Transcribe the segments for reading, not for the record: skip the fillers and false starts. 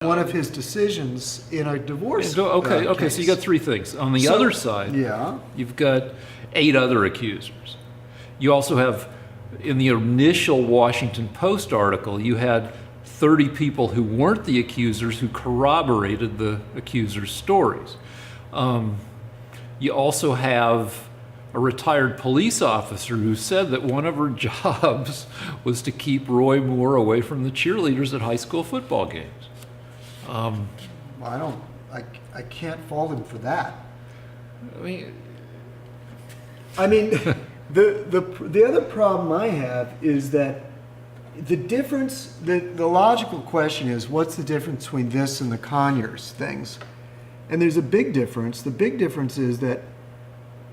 one of his decisions in a divorce Okay, case. so you got three things. On the other side, you've got 8 other accusers. You also have, in the initial Washington Post article, you had 30 people who weren't the accusers who corroborated the accusers' stories. You also have a retired police officer who said that one of her jobs was to keep Roy Moore away from the cheerleaders at high school football games. I can't fault him for that. I mean, the other problem I have is that the difference, the logical question is, what's the difference between this and the Conyers things? And there's a big difference. The big difference is that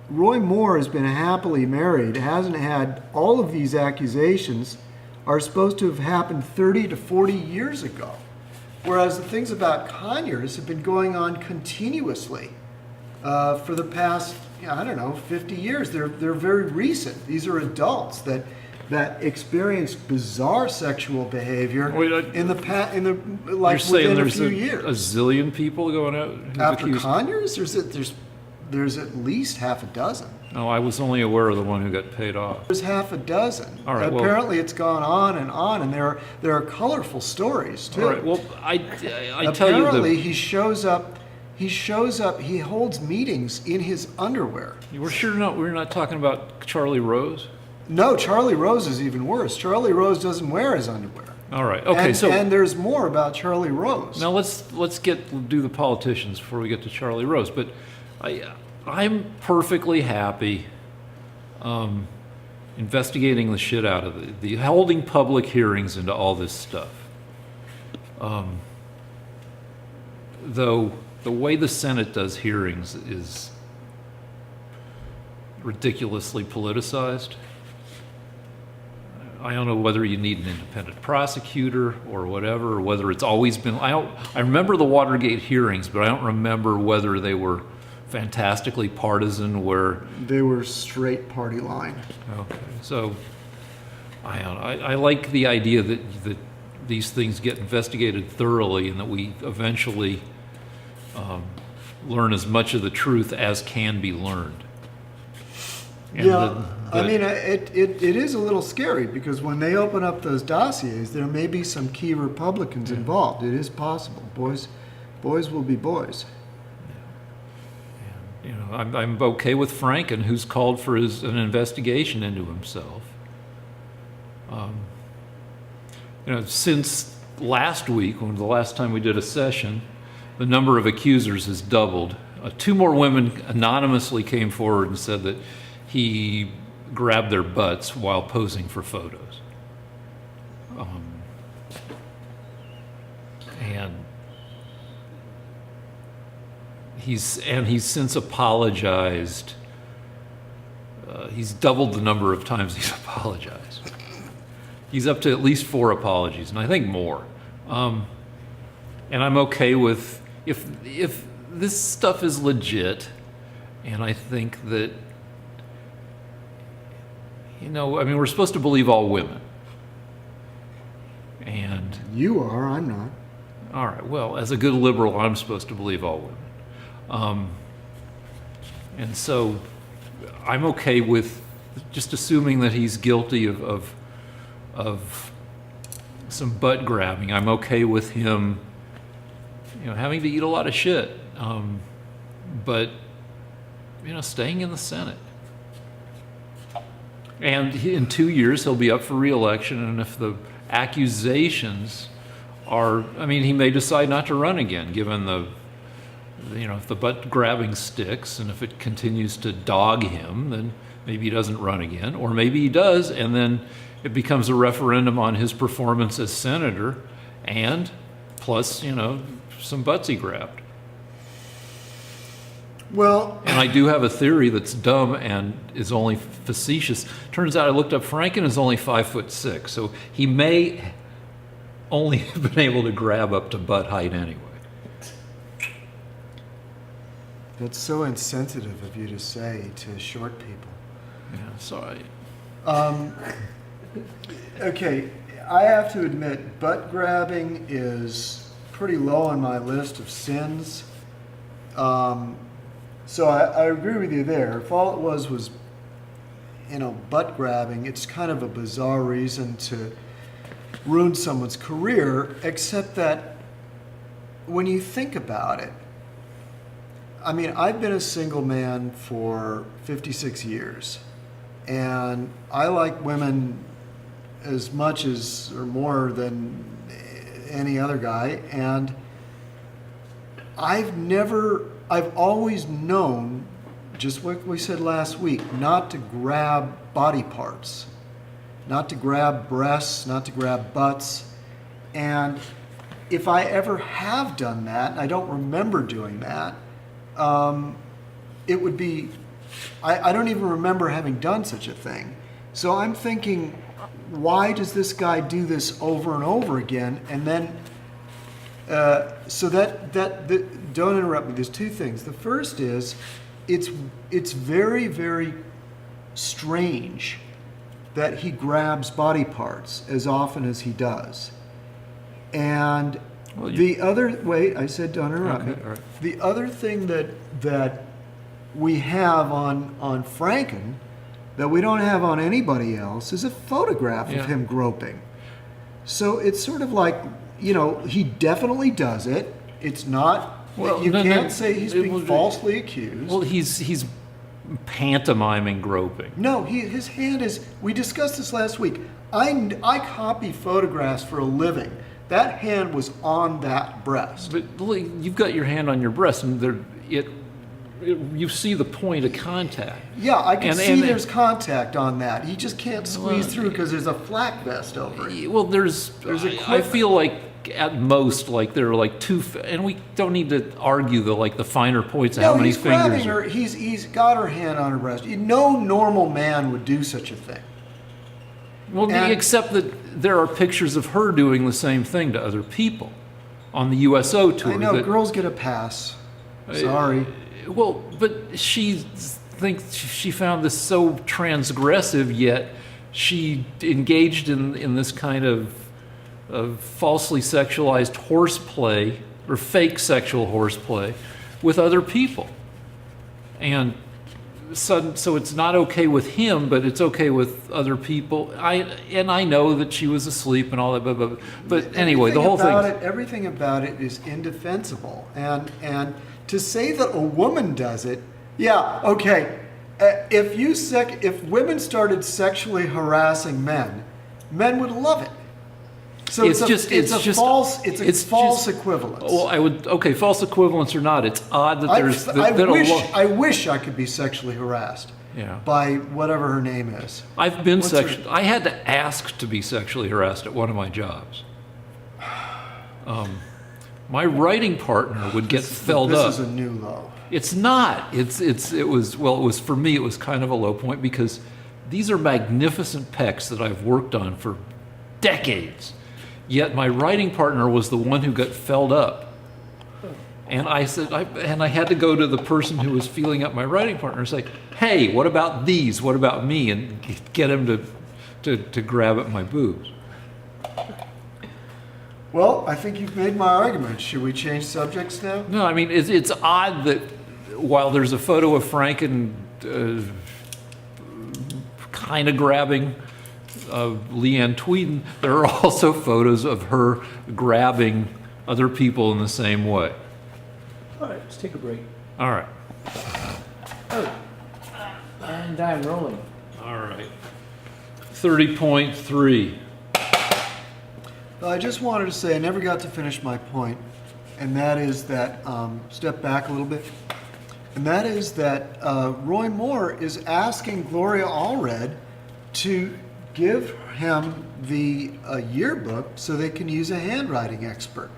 Roy Moore has been happily married, hasn't had all of these accusations are supposed to have happened 30 to 40 years ago. Whereas the things about Conyers have been going on continuously for the past, 50 years. They're very recent. These are adults that experienced bizarre sexual behavior in the past, within a few years. A zillion people going out after accused. Conyers. There's at least half a dozen. No, I was only aware of the one who got paid off. There's half a dozen. All right, apparently it's gone on, and there are colorful stories too. All right. Well, I tell you, apparently he shows up. He holds meetings in his underwear. We're not talking about Charlie Rose. No, Charlie Rose is even worse. Charlie Rose doesn't wear his underwear. All right. Okay. And there's more about Charlie Rose. Now let's do the politicians before we get to Charlie Rose. But I'm perfectly happy investigating the shit out of the holding public hearings into all this stuff. Though the way the Senate does hearings is ridiculously politicized. I don't know whether you need an independent prosecutor or whatever, or whether it's always been. I remember the Watergate hearings, but I don't remember whether they were fantastically partisan, where they were straight party line. Okay, so I like the idea that these things get investigated thoroughly, and that we eventually learn as much of the truth as can be learned. And it is a little scary, because when they open up those dossiers, there may be some key Republicans involved. It is possible. Boys will be boys. I'm okay with Franken, who's called for an investigation into himself. Since last week, when the last time we did a session, the number of accusers has doubled. 2 more women anonymously came forward and said that he grabbed their butts while posing for photos. And he's since apologized. He's doubled the number of times he's apologized. He's up to at least 4 apologies, and I think more. And I'm okay with if this stuff is legit, and I think that we're supposed to believe all women. And you are, I'm not. All right. Well, as a good liberal, I'm supposed to believe all women. And so I'm okay with just assuming that he's guilty of some butt grabbing. I'm okay with him, having to eat a lot of shit, but staying in the Senate. And in 2 years, he'll be up for re-election, and if the accusations are, he may decide not to run again, given if the butt grabbing sticks, and if it continues to dog him, then maybe he doesn't run again, or maybe he does, and then it becomes a referendum on his performance as senator, and plus, some butts he grabbed. Well, and I do have a theory that's dumb and is only facetious. Turns out I looked up, Franken is only 5'6", so he may only have been able to grab up to butt height anyway. That's so insensitive of you to say to short people. Yeah, sorry. Okay, I have to admit, butt grabbing is pretty low on my list of sins. So I agree with you there. If all it was, butt grabbing, it's kind of a bizarre reason to ruin someone's career, except that when you think about it, I mean, I've been a single man for 56 years, and I like women as much as or more than any other guy, and I've always known, just what we said last week, not to grab body parts, not to grab breasts, not to grab butts. And if I ever have done that, and I don't remember doing that, it would be, I don't even remember having done such a thing. So I'm thinking, why does this guy do this over and over again? And then, don't interrupt me. There's two things. The first is, it's very, very strange that he grabs body parts as often as he does. And wait, I said don't interrupt me. All right. The other thing that we have on Franken that we don't have on anybody else is a photograph of him groping. So it's sort of like, he definitely does it. It's not, you can't say he's being falsely accused. Well, he's pantomiming groping. No, his hand is, we discussed this last week. I copy photographs for a living. That hand was on that breast. But you've got your hand on your breast, and you see the point of contact. Yeah, I can see there's contact on that. He just can't squeeze through because there's a flak vest over it. Well, I feel like at most, like there are like two, and we don't need to argue the finer points of how many he's fingers. Grabbing her. He's got her hand on her breast. No normal man would do such a thing. Well, except that there are pictures of her doing the same thing to other people on the USO tour. I know, girls get a pass. Sorry. Well, but she thinks she found this so transgressive, yet she engaged in this kind of falsely sexualized horseplay or fake sexual horseplay with other people. And so it's not okay with him, but it's okay with other people. I know that she was asleep and all that, but anyway, the whole thing. Everything about it is indefensible, and to say that a woman does it, yeah, okay. If women started sexually harassing men would love it. So it's a false equivalence. Well, false equivalence or not, it's odd that I wish I could be sexually harassed. Yeah. By whatever her name is. I've been I had to ask to be sexually harassed at one of my jobs. My writing partner would get felled up. This is a new low. It's not. It was for me. It was kind of a low point because these are magnificent pecs that I've worked on for decades. Yet my writing partner was the one who got felled up. And I said, I had to go to the person who was feeling up my writing partner and say, "Hey, what about these? What about me?" And get him to grab at my boobs. Well, I think you've made my argument. Should we change subjects now? No, I mean it's odd that while there's a photo of Franken kind of grabbing Leanne Tweeden, there are also photos of her grabbing other people in the same way. All right, let's take a break. All right. Oh, and I'm rolling. All right. 30.3. I just wanted to say I never got to finish my point, and that is that, step back a little bit, and that is that Roy Moore is asking Gloria Allred to give him the yearbook so they can use a handwriting expert.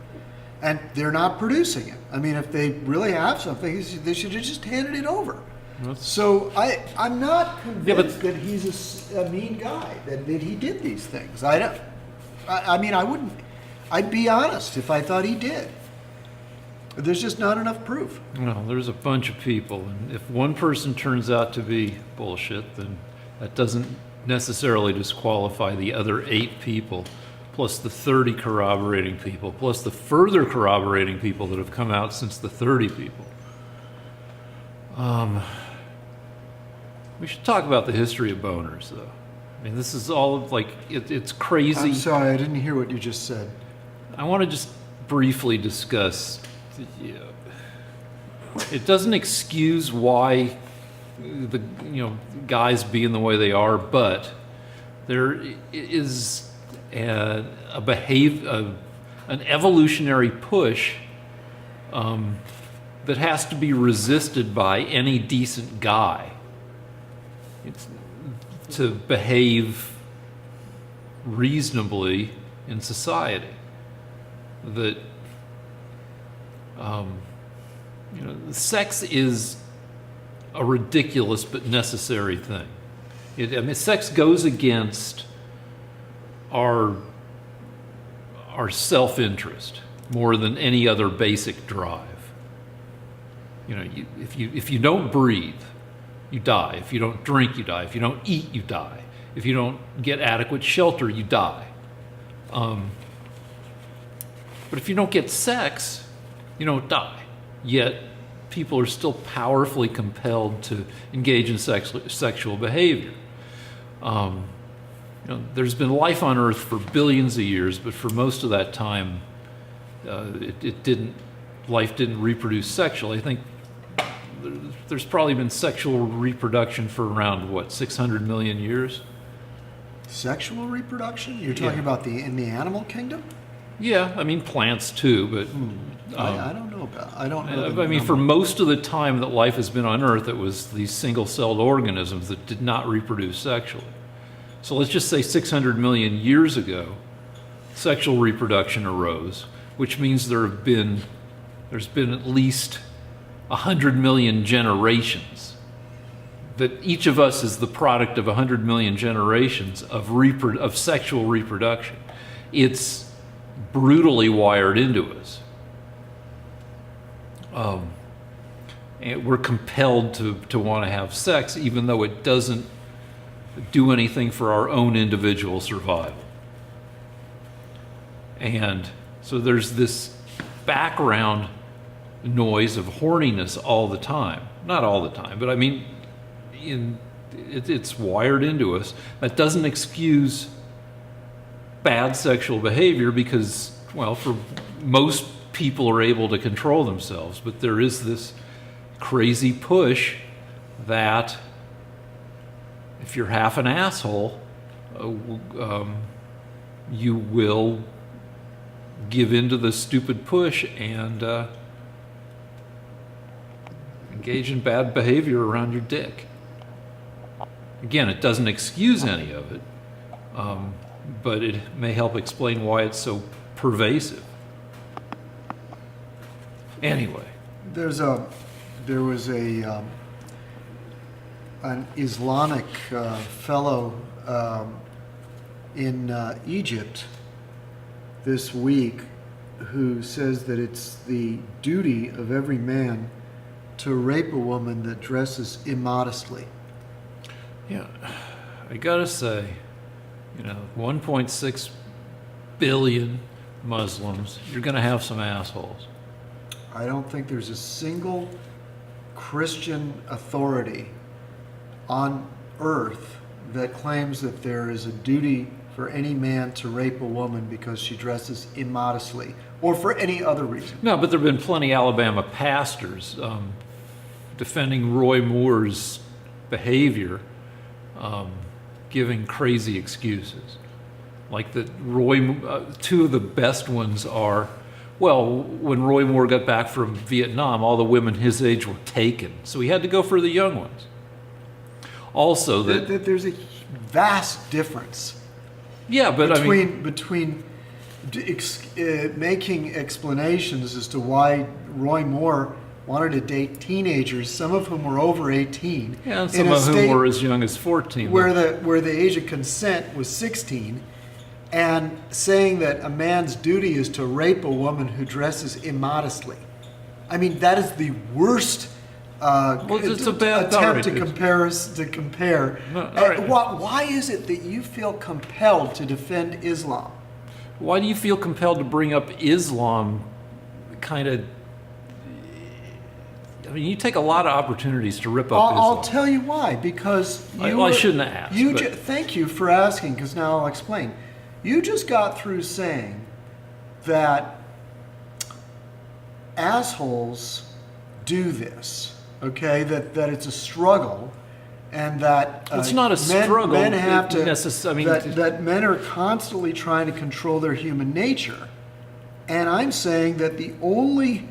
And they're not producing it. I mean, if they really have something, they should have just handed it over. So I'm not convinced that he's a mean guy, that he did these things. I mean, I wouldn't. I'd be honest if I thought he did. There's just not enough proof. No, there's a bunch of people, and if one person turns out to be bullshit, then that doesn't necessarily disqualify the other 8 people. plus the 30 corroborating people, plus the further corroborating people that have come out since the 30 people. We should talk about the history of boners, though. I mean, this is all like, it's crazy. I'm sorry, I didn't hear what you just said. I want to just briefly discuss, it doesn't excuse why the guys being the way they are, but there is an evolutionary push that has to be resisted by any decent guy. It's to behave reasonably in society. That sex is a ridiculous but necessary thing. Sex goes against our self-interest more than any other basic drive. If you don't breathe, you die. If you don't drink, you die. If you don't eat, you die. If you don't get adequate shelter, you die. But if you don't get sex, you don't die. Yet people are still powerfully compelled to engage in sexual behavior. There's been life on Earth for billions of years, but for most of that time, life didn't reproduce sexually. I think there's probably been sexual reproduction for around, 600 million years? Sexual reproduction? You're talking about in the animal kingdom? Yeah, I mean plants too, but I don't know about. I don't know. I mean, for most of the time that life has been on Earth, it was these single-celled organisms that did not reproduce sexually. So let's just say 600 million years ago, sexual reproduction arose, which means there's been at least 100 million generations. That each of us is the product of 100 million generations of sexual reproduction. It's brutally wired into us. And we're compelled to want to have sex, even though it doesn't do anything for our own individual survival. And so there's this background noise of horniness all the time. Not all the time, but I mean, it's wired into us. That doesn't excuse bad sexual behavior because, for most people are able to control themselves, but there is this crazy push that if you're half an asshole, you will give into the stupid push and engage in bad behavior around your dick. Again, it doesn't excuse any of it, but it may help explain why it's so pervasive. Anyway, there was an Islamic fellow in Egypt this week who says that it's the duty of every man to rape a woman that dresses immodestly. Yeah, I gotta say, 1.6 billion Muslims, you're gonna have some assholes. I don't think there's a single Christian authority on earth that claims that there is a duty for any man to rape a woman because she dresses immodestly or for any other reason. No, but there have been plenty of Alabama pastors defending Roy Moore's behavior, giving crazy excuses. Like that two of the best ones are, when Roy Moore got back from Vietnam, all the women his age were taken, so he had to go for the young ones. Also, that there's a vast difference. Yeah, but between making explanations as to why Roy Moore wanted to date teenagers, some of whom were over 18, and some of whom were as young as 14, where the age of consent was 16, and saying that a man's duty is to rape a woman who dresses immodestly. I mean, that is the worst it's a bad attempt to compare. No, right. Why is it that you feel compelled to defend Islam? Why do you feel compelled to bring up Islam? Kind of. I mean, you take a lot of opportunities to rip up Islam. I'll tell you why. Because I shouldn't have asked. Thank you for asking, because now I'll explain. You just got through saying that assholes do this, okay? That it's a struggle, and that it's not a struggle. Men have to. that men are constantly trying to control their human nature, and I'm saying that the only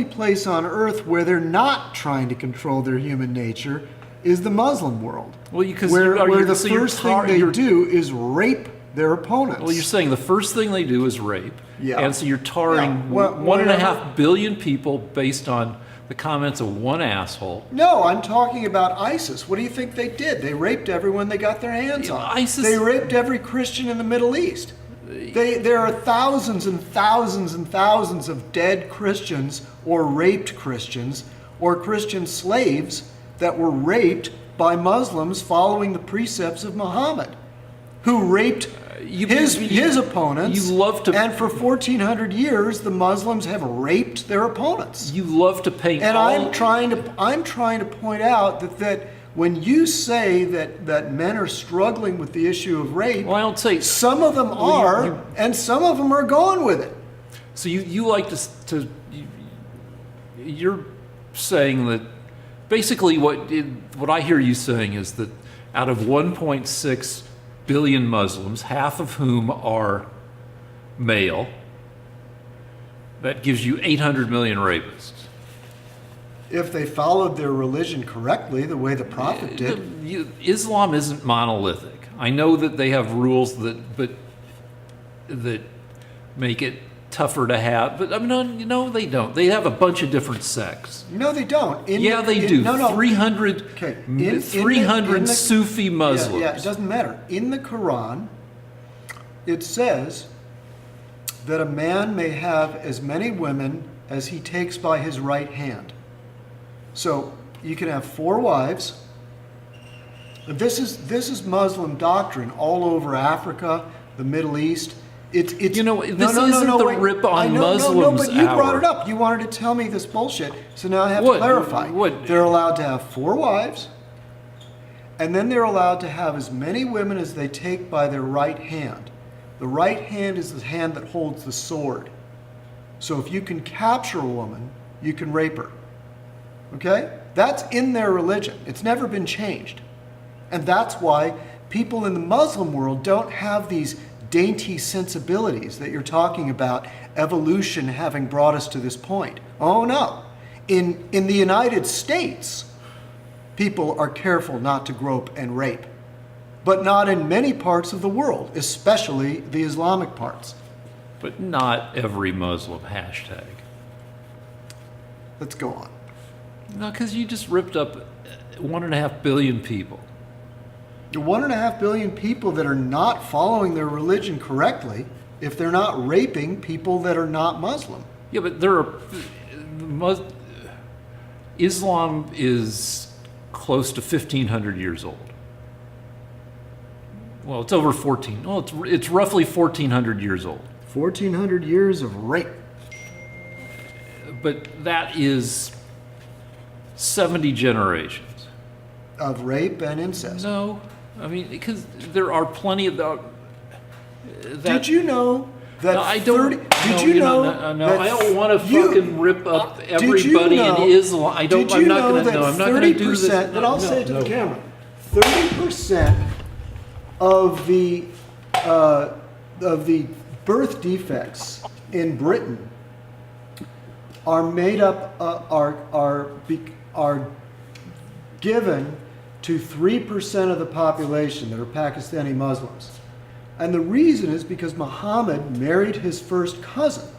place on earth where they're not trying to control their human nature is the Muslim world. Well, because where the first thing they do is rape their opponents. Well, you're saying the first thing they do is rape. Yeah. And so you're tarring 1.5 billion people based on the comments of one asshole. No, I'm talking about ISIS. What do you think they did? They raped everyone they got their hands on. They raped every Christian in the Middle East. There are thousands and thousands and thousands of dead Christians or raped Christians or Christian slaves that were raped by Muslims following the precepts of Muhammad, who raped his opponents. You love to, and for 1,400 years, the Muslims have raped their opponents. You love to paint. And I'm trying to point out that when you say that men are struggling with the issue of rape, well, I don't say some of them are, and some of them are going with it. So you like to you're saying that basically what I hear you saying is that out of 1.6 billion Muslims, half of whom are male, that gives you 800 million rapists. If they followed their religion correctly, the way the Prophet did. Islam isn't monolithic. I know that they have rules that make it tougher to have, but I mean, no, they don't. They have a bunch of different sects. No, they don't. They do. No. 300 Sufi Muslims. Yeah, it doesn't matter. In the Quran, it says that a man may have as many women as he takes by his right hand. So you can have 4 wives. This is Muslim doctrine all over Africa, the Middle East. It's this isn't the rip on Muslims. But you brought it up. You wanted to tell me this bullshit, so now I have to clarify. They're allowed to have 4 wives, and then they're allowed to have as many women as they take by their right hand. The right hand is the hand that holds the sword. So if you can capture a woman, you can rape her. Okay? That's in their religion. It's never been changed. And that's why people in the Muslim world don't have these dainty sensibilities that you're talking about, evolution having brought us to this point. Oh no. In the United States, people are careful not to grope and rape. But not in many parts of the world, especially the Islamic parts. But not every Muslim hashtag. Let's go on. No, because you just ripped up 1.5 billion people. 1.5 billion people that are not following their religion correctly, if they're not raping people that are not Muslim. Yeah, but Islam is close to 1,500 years old. Well, it's over 14. Well, it's roughly 1,400 years old. 1,400 years of rape. But that is 70 generations. Of rape and incest. No. I mean, because there are plenty of did you know that no, I don't. Did you know? No, I don't want to fucking rip up everybody in Islam. I don't. I'm not going to. No, I'm not going to do this. But I'll say it to the camera. 30% of the birth defects in Britain are made up are given to 3% of the population that are Pakistani Muslims. And the reason is because Muhammad married his first cousin.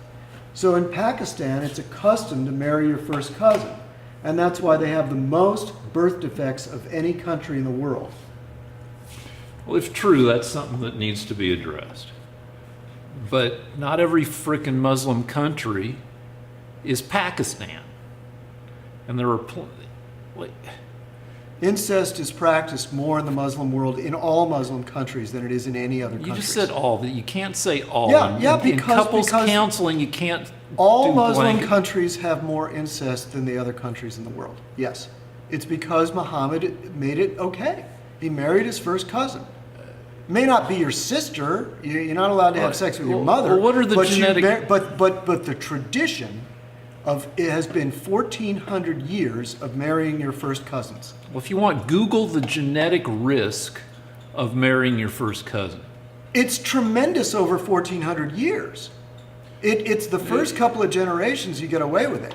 So in Pakistan, it's a custom to marry your first cousin. And that's why they have the most birth defects of any country in the world. Well, if true, that's something that needs to be addressed. But not every frickin' Muslim country is Pakistan. And there are Incest is practiced more in the Muslim world, in all Muslim countries, than it is in any other country. You just said all. That you can't say all. Yeah, in because couples counseling, you can't. All do Muslim blanket. countries have more incest than the other countries in the world. Yes. It's because Muhammad made it okay. He married his first cousin. May not be your sister. You're not allowed to have sex with your mother. Well, what are the but genetic? But the tradition of it has been 1,400 years of marrying your first cousins. Well, if you want, Google the genetic risk of marrying your first cousin. It's tremendous over 1,400 years. It's the first couple of generations you get away with it.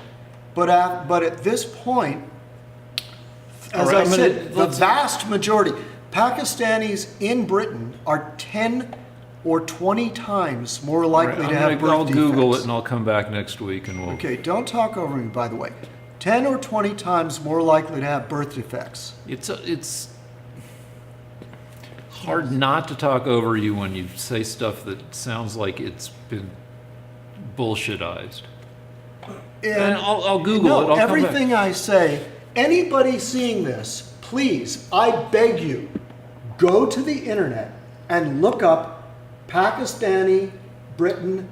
But at this point, as All right, I said, the vast majority, Pakistanis in Britain are 10 or 20 times more likely to have birth I'll Google defects. it and I'll come back next week and we'll. Okay, don't talk over me, by the way. 10 or 20 times more likely to have birth defects. It's hard not to talk over you when you say stuff that sounds like it's been bullshitized. And I'll Google it. I'll come everything I say, anybody seeing this, please, I beg you, go to the internet and look up Pakistani Britain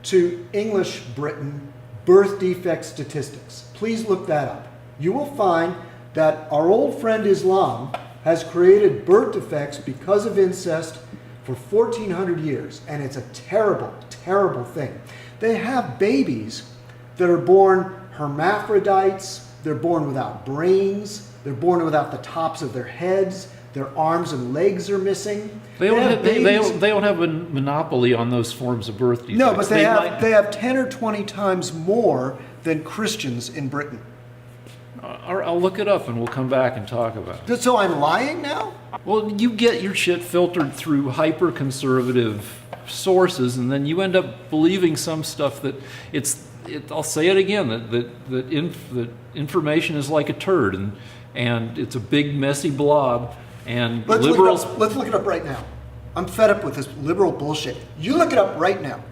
to English Britain birth defect statistics. Please look that up. You will find that our old friend Islam has created birth defects because of incest for 1,400 years, and it's a terrible, terrible thing. They have babies that are born hermaphrodites, they're born without brains, they're born without the tops of their heads, their arms and legs are missing. They don't have a monopoly on those forms of birth defects. No, but they have 10 or 20 times more than Christians in Britain. I'll look it up and we'll come back and talk about it. So I'm lying now? Well, you get your shit filtered through hyper-conservative sources, and then you end up believing some stuff that I'll say it again, that information is like a turd, and it's a big, messy blob, and liberals... Let's look it up right now. I'm fed up with this liberal bullshit. You look it up right now.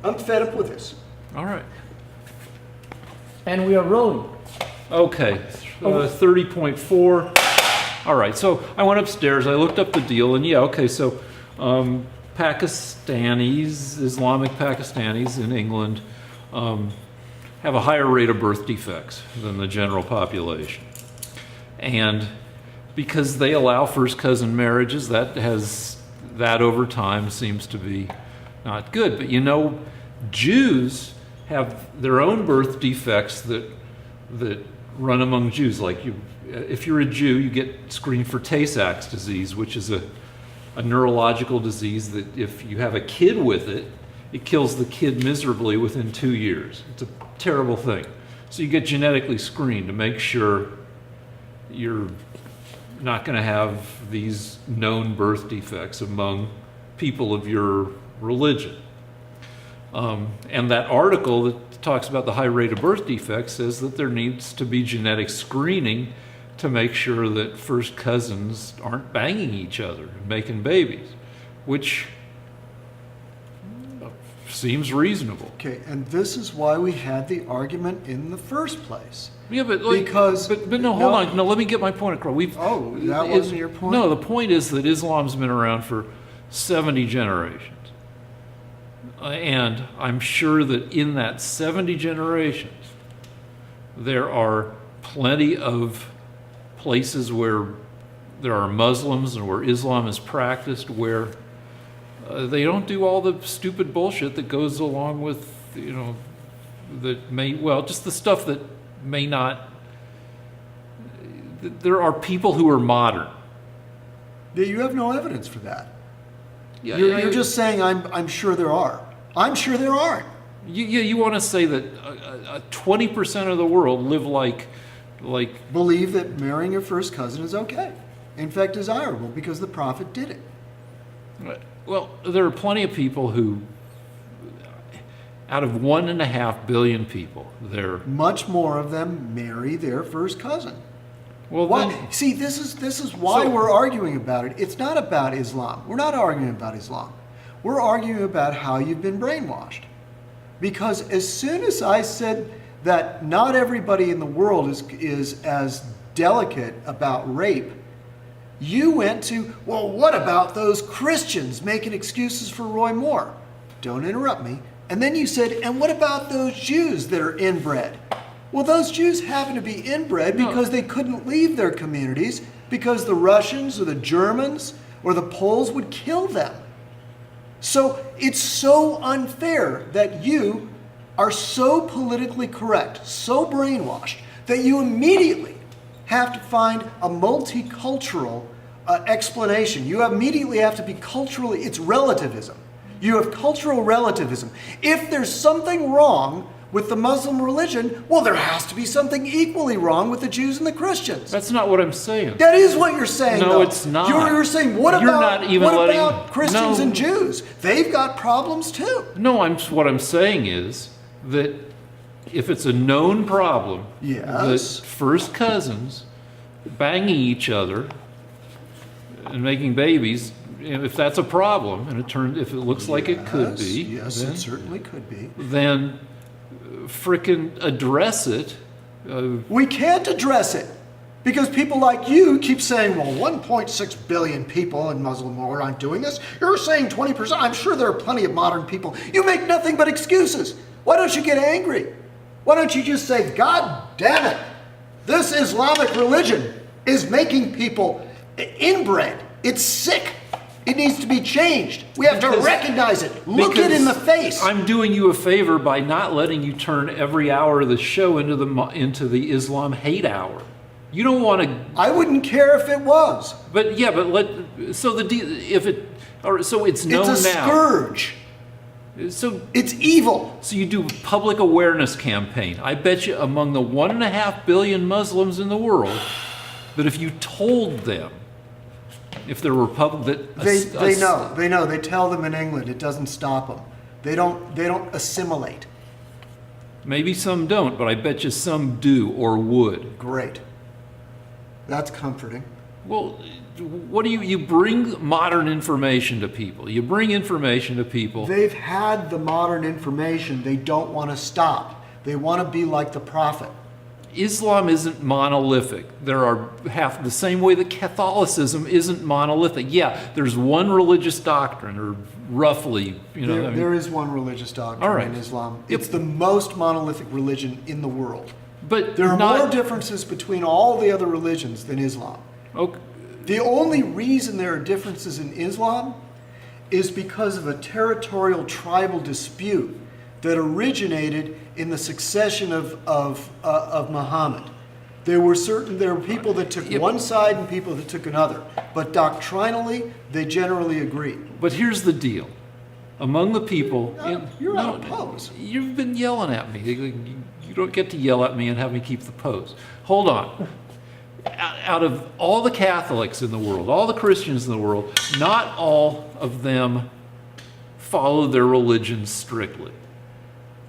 I'm fed up with this. All right. And we are rolling. Okay, 30.4. All right, so I went upstairs, I looked up the deal, and yeah, okay, so Pakistanis, Islamic Pakistanis in England have a higher rate of birth defects than the general population. And because they allow first cousin marriages, that over time seems to be not good. But you know, Jews have their own birth defects that run among Jews. Like if you're a Jew, you get screened for Tay-Sachs disease, which is a neurological disease that if you have a kid with it, it kills the kid miserably within 2 years. It's a terrible thing. So you get genetically screened to make sure you're not going to have these known birth defects among people of your religion. And that article that talks about the high rate of birth defects says that there needs to be genetic screening to make sure that first cousins aren't banging each other and making babies, which seems reasonable. Okay, and this is why we had the argument in the first place. Yeah, but no, hold on. No, let me get my point across. That wasn't your point? No, the point is that Islam's been around for 70 generations. And I'm sure that in that 70 generations, there are plenty of places where there are Muslims and where Islam is practiced, where they don't do all the stupid bullshit that goes along with, just the stuff that may not. There are people who are modern. You have no evidence for that. Yeah, you're just saying I'm sure there are. I'm sure there aren't. You want to say that 20% of the world live like believe that marrying your first cousin is okay. In fact, desirable because the Prophet did it. Well, there are plenty of people who, out of 1.5 billion people, much more of them marry their first cousin. Well, why? See, this is why we're arguing about it. It's not about Islam. We're not arguing about Islam. We're arguing about how you've been brainwashed. Because as soon as I said that not everybody in the world is as delicate about rape, you went to, well, what about those Christians making excuses for Roy Moore? Don't interrupt me. And then you said, and what about those Jews that are inbred? Well, those Jews happen to be inbred because they couldn't leave their communities because the Russians or the Germans or the Poles would kill them. So it's so unfair that you are so politically correct, so brainwashed, that you immediately have to find a multicultural explanation. You immediately have to be culturally, it's relativism. You have cultural relativism. If there's something wrong with the Muslim religion, well, there has to be something equally wrong with the Jews and the Christians. That's not what I'm saying. That is what you're saying, No, though. it's not. You're saying, what You're about, not even what letting- about Christians No. and Jews? They've got problems too. No, what I'm saying is that if it's a known problem, Yes. that first cousins banging each other and making babies, if that's a problem, and if it looks like it could be, Yes, then, it certainly could be. then frickin' address it. We can't address it because people like you keep saying, well, 1.6 billion people in Muslim world aren't doing this. You're saying 20%. I'm sure there are plenty of modern people. You make nothing but excuses. Why don't you get angry? Why don't you just say, God damn it, this Islamic religion is making people inbred. It's sick. It needs to be changed. We have to recognize it. Look it in the face. I'm doing you a favor by not letting you turn every hour of the show into the Islam hate hour. You don't want to. I wouldn't care if it was. But yeah, but so it's known It's a now. scourge. So It's evil. So you do a public awareness campaign. I bet you among the 1.5 billion Muslims in the world, that if you told them, if there were They know. They tell them in England. It doesn't stop them. They don't assimilate. Maybe some don't, but I bet you some do or would. Great. That's comforting. Well, what do you bring modern information to people? You bring information to people. They've had the modern information. They don't want to stop. They want to be like the prophet. Islam isn't monolithic. There are the same way that Catholicism isn't monolithic. Yeah, there's one religious doctrine, or roughly, There is one religious doctrine All right. in Islam. It's the most monolithic religion in the world. But There are more differences between all the other religions than Islam. Okay. The only reason there are differences in Islam is because of a territorial tribal dispute that originated in the succession of Muhammad. There were people that took one side and people that took another, but doctrinally they generally agree. But here's the deal: among the people, You're out of pose. You've been yelling at me. You don't get to yell at me and have me keep the pose. Hold on. Out of all the Catholics in the world, all the Christians in the world, not all of them follow their religion strictly.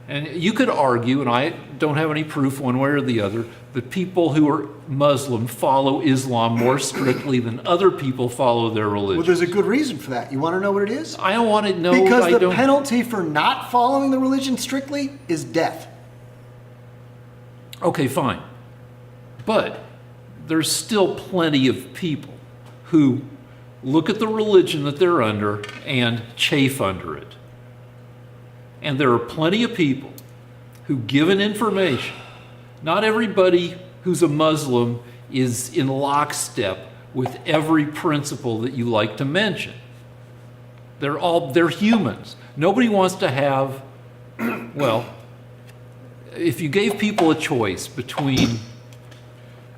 And you could argue, and I don't have any proof one way or the other, that people who are Muslim follow Islam more strictly than other people follow their religion. Well, there's a good reason for that. You want to know what it is? I don't want to know. Because the penalty for not following the religion strictly is death. Okay, fine. But there's still plenty of people who look at the religion that they're under and chafe under it. And there are plenty of people who, given information, not everybody who's a Muslim is in lockstep with every principle that you like to mention. They're humans. Nobody wants to have, well, if you gave people a choice between,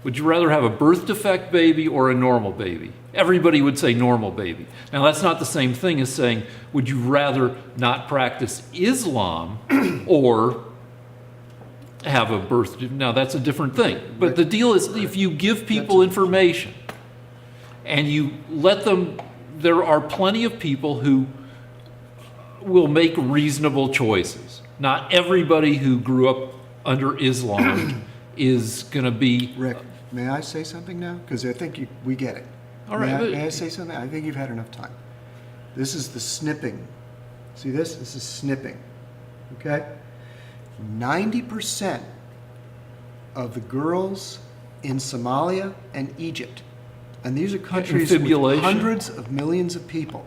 would you rather have a birth defect baby or a normal baby? Everybody would say normal baby. Now, that's not the same thing as saying, would you rather not practice Islam or have a birth? Now, that's a different thing. But the deal is, if you give people information and you let them, there are plenty of people who will make reasonable choices. Not everybody who grew up under Islam is going to be... Rick, may I say something now? Because I think we get it. All right. May I say something? I think you've had enough time. This is the snipping. See this? This is snipping. Okay? 90% of the girls in Somalia and Egypt. And these are countries with Infibulation. hundreds of millions of people.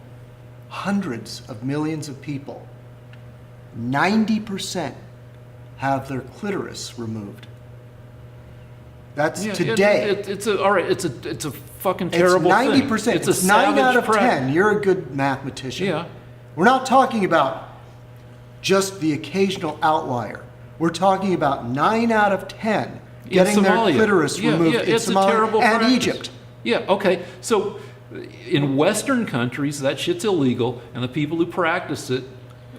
Hundreds of millions of people. 90% have their clitoris removed. That's Yeah, today. it's a fucking terrible it's thing. 90%. It's a It's 9 out of savage 10. You're a good mathematician. Yeah. We're not talking about just the occasional outlier. We're talking about 9 out of 10 getting their Somalia. clitoris removed in it's Somalia a terrible and practice. Egypt. Yeah, okay. So in Western countries, that shit's illegal, and the people who practice it,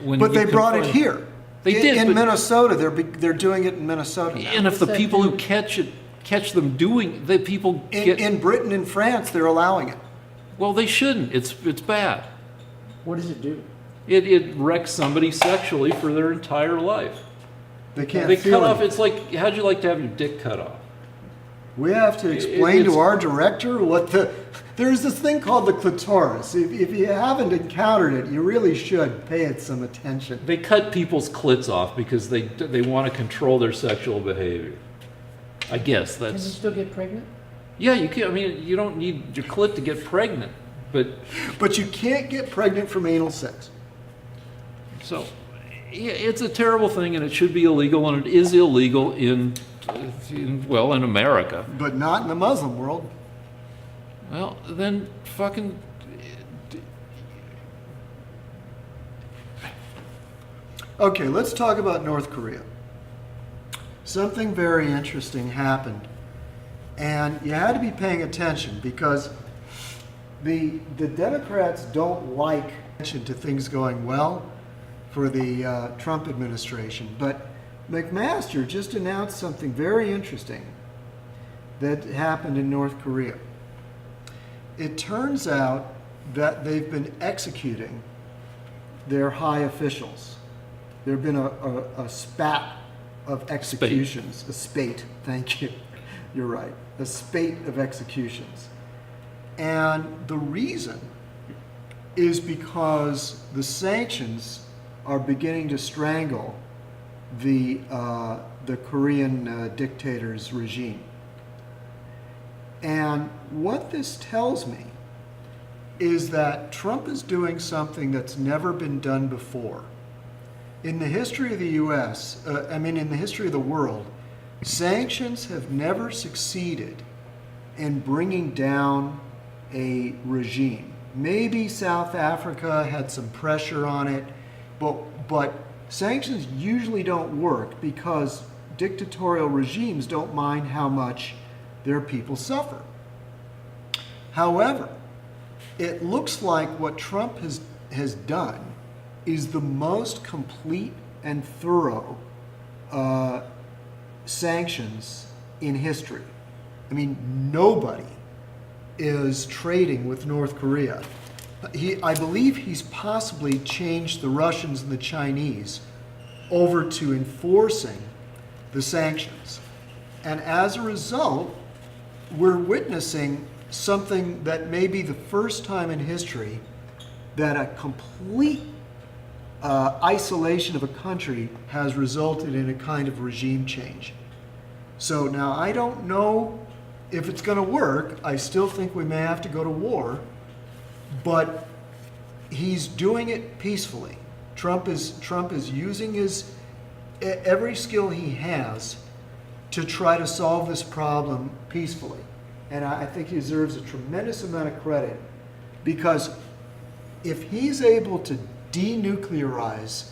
when But you they get brought it confronted- here. They did, in but- Minnesota. They're doing it in Minnesota now. And if the people who catch them doing, the people get. In Britain and France, they're allowing it. Well, they shouldn't. It's bad. What does it do? It wrecks somebody sexually for their entire life. They can't They feel cut off. it. It's like, how'd you like to have your dick cut off? We have to explain it's- to our director what there's this thing called the clitoris. If you haven't encountered it, you really should pay it some attention. They cut people's clits off because they want to control their sexual behavior. I guess Can you that's. still get pregnant? Yeah, you can. I mean, you don't need your clit to get pregnant, but But you can't get pregnant from anal sex. so yeah, it's a terrible thing, and it should be illegal, and it is illegal in America. But not in the Muslim world. Well, then fucking. Okay, let's talk about North Korea. Something very interesting happened. And you had to be paying attention because the Democrats don't like attention to things going well for the Trump administration. But McMaster just announced something very interesting that happened in North Korea. It turns out that they've been executing their high officials. There have been a spat of executions. A spate, thank you. You're right. A spate of executions. And the reason is because the sanctions are beginning to strangle the Korean dictator's regime. And what this tells me is that Trump is doing something that's never been done before. In the history of the U.S., in the history of the world, sanctions have never succeeded in bringing down a regime. Maybe South Africa had some pressure on it, but sanctions usually don't work because dictatorial regimes don't mind how much their people suffer. However, it looks like what Trump has done is the most complete and thorough sanctions in history. I mean, nobody is trading with North Korea. I believe he's possibly changed the Russians and the Chinese over to enforcing the sanctions. And as a result, we're witnessing something that may be the first time in history that a complete isolation of a country has resulted in a kind of regime change. So now I don't know if it's going to work. I still think we may have to go to war, but he's doing it peacefully. Trump is using every skill he has to try to solve this problem peacefully. And I think he deserves a tremendous amount of credit because if he's able to denuclearize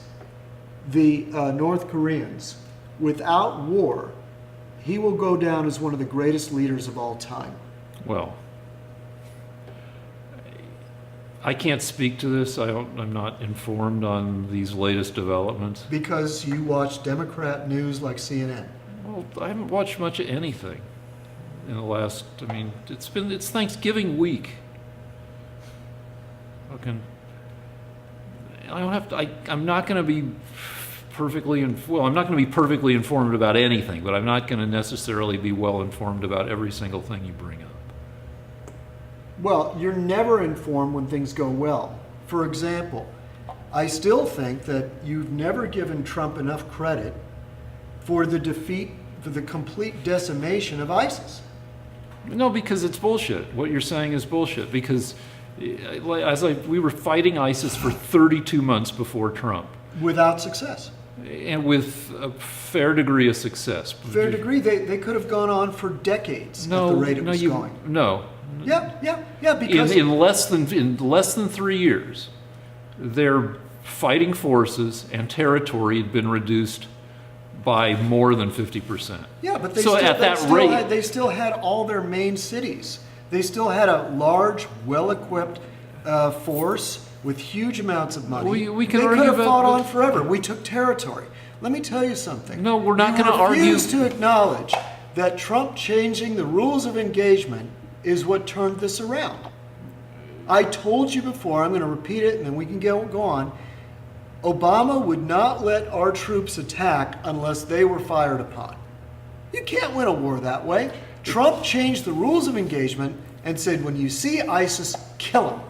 the North Koreans without war, he will go down as one of the greatest leaders of all time. Well, I can't speak to this. I'm not informed on these latest developments. Because you watch Democrat news like CNN. Well, I haven't watched much of anything in the last. I mean, it's Thanksgiving week. Fucking. I don't have to. I'm not going to be perfectly I'm not going to be perfectly informed about anything, but I'm not going to necessarily be well informed about every single thing you bring up. Well, you're never informed when things go well. For example, I still think that you've never given Trump enough credit for the defeat, for the complete decimation of ISIS. No, because it's bullshit. What you're saying is bullshit. Because we were fighting ISIS for 32 months before Trump. Without success. And with a fair degree of success. Fair degree, they could have gone on for decades at the rate it was going. No. Yeah, because in less than 3 years, their fighting forces and territory had been reduced by more than 50%. Yeah, but they still had all their main cities. They still had a large, well-equipped force with huge amounts of money. We can they argue could have about fought on forever. We took territory. Let me tell you something. No, we're not going to argue. You refuse to acknowledge that Trump changing the rules of engagement is what turned this around. I told you before, I'm going to repeat it and then we can go on. Obama would not let our troops attack unless they were fired upon. You can't win a war that way. Trump changed the rules of engagement and said, when you see ISIS, kill them.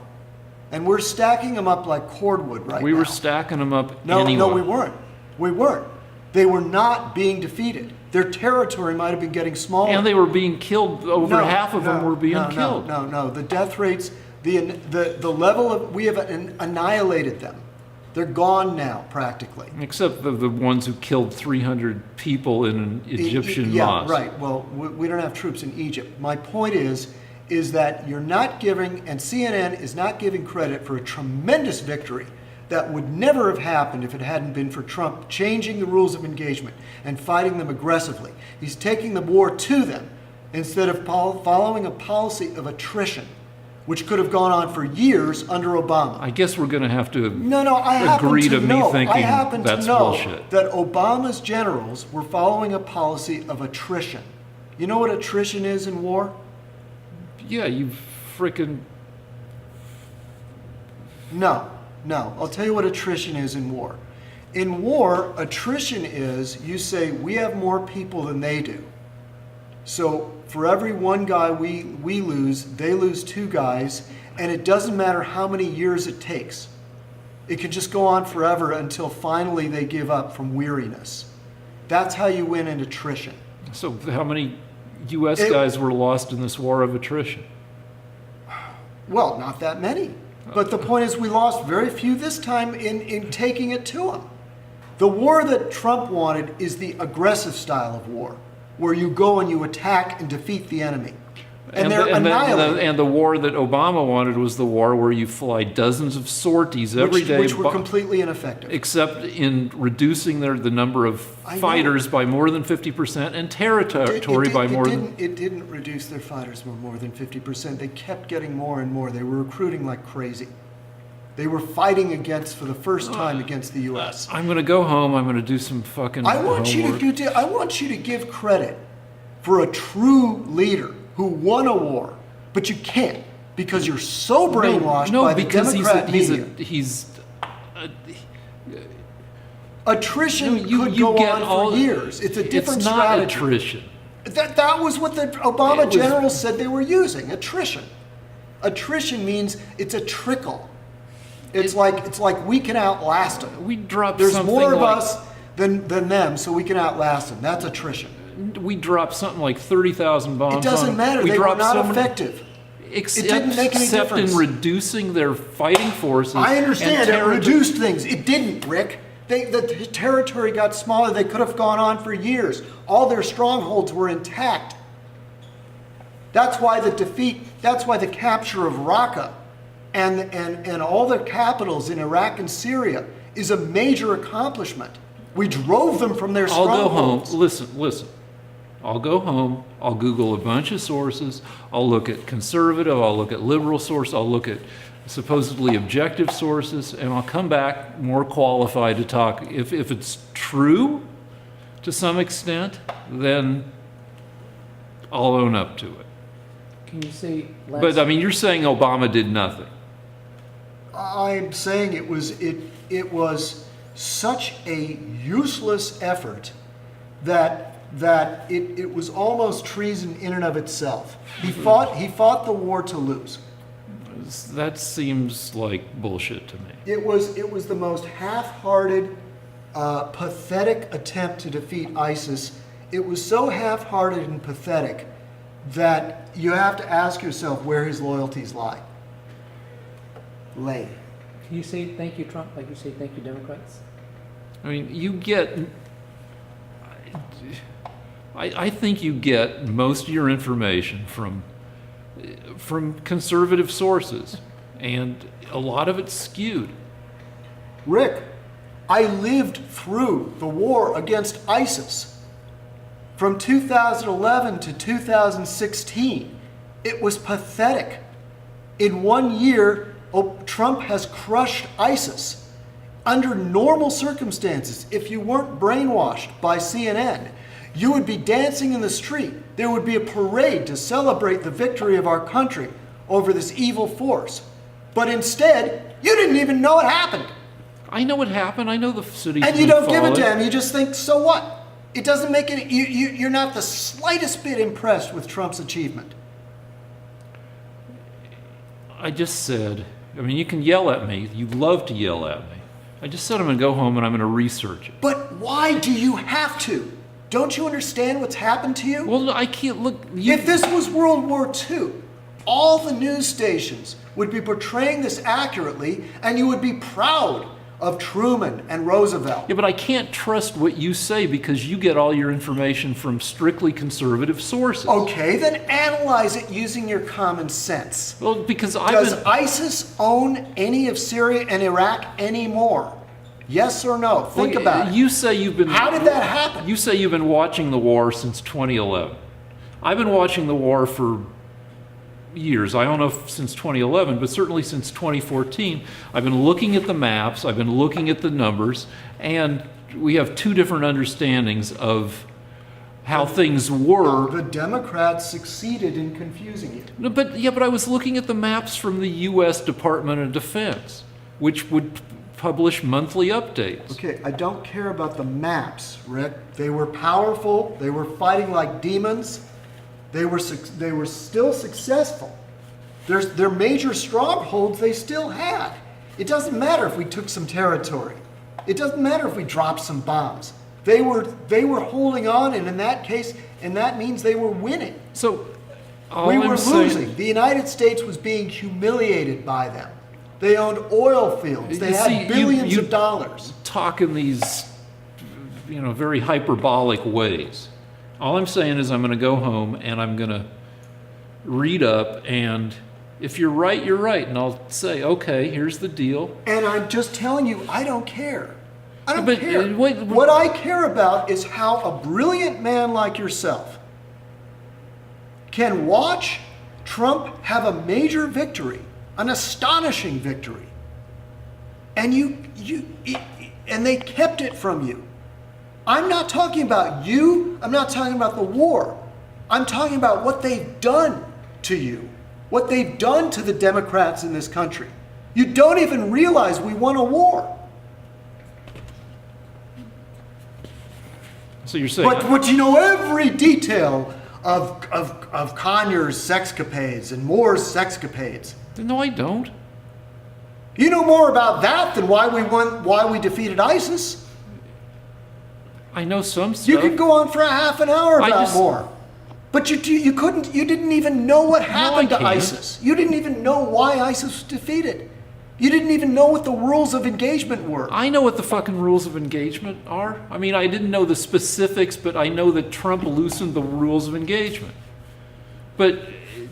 And we're stacking them up like cordwood right now. We were stacking them up anyway. No, we weren't. We weren't. They were not being defeated. Their territory might have been getting smaller. And they were being killed. Over half of them were being killed. No. The death rates, the level of, we have annihilated them. They're gone now, practically. Except the ones who killed 300 people in an Egyptian mosque. Yeah, right. Well, we don't have troops in Egypt. My point is that you're not giving, and CNN is not giving credit for a tremendous victory that would never have happened if it hadn't been for Trump changing the rules of engagement and fighting them aggressively. He's taking the war to them instead of following a policy of attrition, which could have gone on for years under Obama. I guess we're going to have to I agree to me thinking I happen that's to know bullshit. That Obama's generals were following a policy of attrition. You know what attrition is in war? Yeah, you frickin'... No. I'll tell you what attrition is in war. In war, attrition is you say, we have more people than they do. So for every one guy we lose, they lose 2 guys, and it doesn't matter how many years it takes. It can just go on forever until finally they give up from weariness. That's how you win in attrition. So how many U.S. guys were lost in this war of attrition? Well, not that many. But the point is we lost very few this time in taking it to them. The war that Trump wanted is the aggressive style of war, where you go and you attack and defeat the enemy. And they're annihilated. And the war that Obama wanted was the war where you fly dozens of sorties every day. Which were completely ineffective. Except in reducing the number of fighters by more than 50% and territory by more than... It didn't reduce their fighters by more than 50%. They kept getting more and more. They were recruiting like crazy. They were fighting for the first time against the U.S. I'm going to go home. I'm going to do some fucking I want homework. you to give credit for a true leader who won a war, but you can't because you're so brainwashed by the Democrat media. Attrition could go on for years. It's a different strategy. It's not attrition. That was what the Obama generals said they were using, attrition. Attrition means it's a trickle. It's like we can outlast them. There's more of us than them, so we can outlast them. That's attrition. We dropped something like 30,000 bombs. It doesn't matter. They were not effective. It didn't make any difference. Except in reducing their fighting forces. I understand. It reduced things. It didn't, Rick. The territory got smaller. They could have gone on for years. All their strongholds were intact. That's why the capture of Raqqa and all the capitals in Iraq and Syria is a major accomplishment. We drove them from their strongholds. I'll go home. Listen. I'll go home. I'll Google a bunch of sources. I'll look at conservative. I'll look at liberal sources. I'll look at supposedly objective sources, and I'll come back more qualified to talk. If it's true to some extent, then I'll own up to it. Can you say? But I mean, you're saying Obama did nothing. I'm saying it was such a useless effort that it was almost treason in and of itself. He fought the war to lose. That seems like bullshit to me. It was the most half-hearted, pathetic attempt to defeat ISIS. It was so half-hearted and pathetic that you have to ask yourself where his loyalties lie. Lay. Can you say thank you, Trump, like you say thank you, Democrats? I mean, you get. I think you get most of your information from conservative sources, and a lot of it's skewed. Rick, I lived through the war against ISIS. From 2011 to 2016, it was pathetic. In 1 year, Trump has crushed ISIS. Under normal circumstances, if you weren't brainwashed by CNN, you would be dancing in the street. There would be a parade to celebrate the victory of our country over this evil force. But instead, you didn't even know it happened. I know what happened. I know the city's And you don't give a followed. damn. You just think, so what? It doesn't make any. You're not the slightest bit impressed with Trump's achievement. I just said, I mean, you can yell at me. You love to yell at me. I just said I'm going to go home and I'm going to research it. But why do you have to? Don't you understand what's happened to you? Well, I can't look. If this was World War II, all the news stations would be portraying this accurately, and you would be proud of Truman and Roosevelt. Yeah, but I can't trust what you say because you get all your information from strictly conservative sources. Okay, then analyze it using your common sense. Well, because Does ISIS own any of Syria and Iraq anymore? Yes or no? Think about it. You say you've been. How did that happen? You say you've been watching the war since 2011. I've been watching the war for years. I don't know if since 2011, but certainly since 2014. I've been looking at the maps, I've been looking at the numbers, and we have two different understandings of how things were. The Democrats succeeded in confusing you. No, but I was looking at the maps from the U.S. Department of Defense, which would publish monthly updates. Okay, I don't care about the maps, Rick. They were powerful. They were fighting like demons. They were still successful. Their major strongholds they still had. It doesn't matter if we took some territory. It doesn't matter if we dropped some bombs. They were holding on, and in that case, and that means they were winning. So We were losing. The United States was being humiliated by them. They owned oil fields. They had billions of dollars. Talk in these, very hyperbolic ways. All I'm saying is I'm going to go home and I'm going to read up, and if you're right, you're right. And I'll say, okay, here's the deal. And I'm just telling you, I don't care. I don't But, care. wait. What I care about is how a brilliant man like yourself can watch Trump have a major victory, an astonishing victory, and and they kept it from you. I'm not talking about you. I'm not talking about the war. I'm talking about what they've done to you, what they've done to the Democrats in this country. You don't even realize we won a war. So you're saying, But you know every detail of Conyers' sexcapades and Moore's sexcapades. no, I don't. You know more about that than why we defeated ISIS. I know some stuff. You could go on for a half an hour about Moore. But you didn't even know what happened to can't. ISIS. You didn't even know why ISIS was defeated. You didn't even know what the rules of engagement were. I know what the fucking rules of engagement are. I mean, I didn't know the specifics, but I know that Trump loosened the rules of engagement. But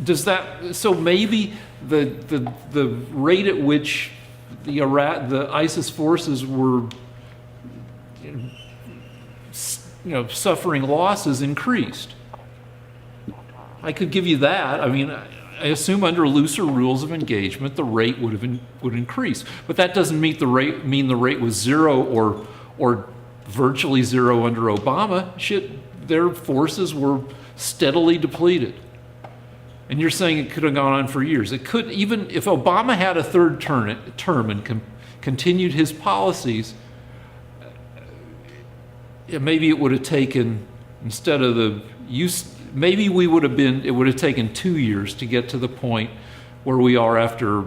does that, so maybe the rate at which the ISIS forces were suffering losses increased. I could give you that. I mean, I assume under looser rules of engagement, the rate would increase, but that doesn't mean the rate was zero or virtually zero under Obama. Shit, their forces were steadily depleted, and you're saying it could have gone on for years. It could, even if Obama had a third term and continued his policies. Maybe it would have taken, instead of it would have taken 2 years to get to the point where we are after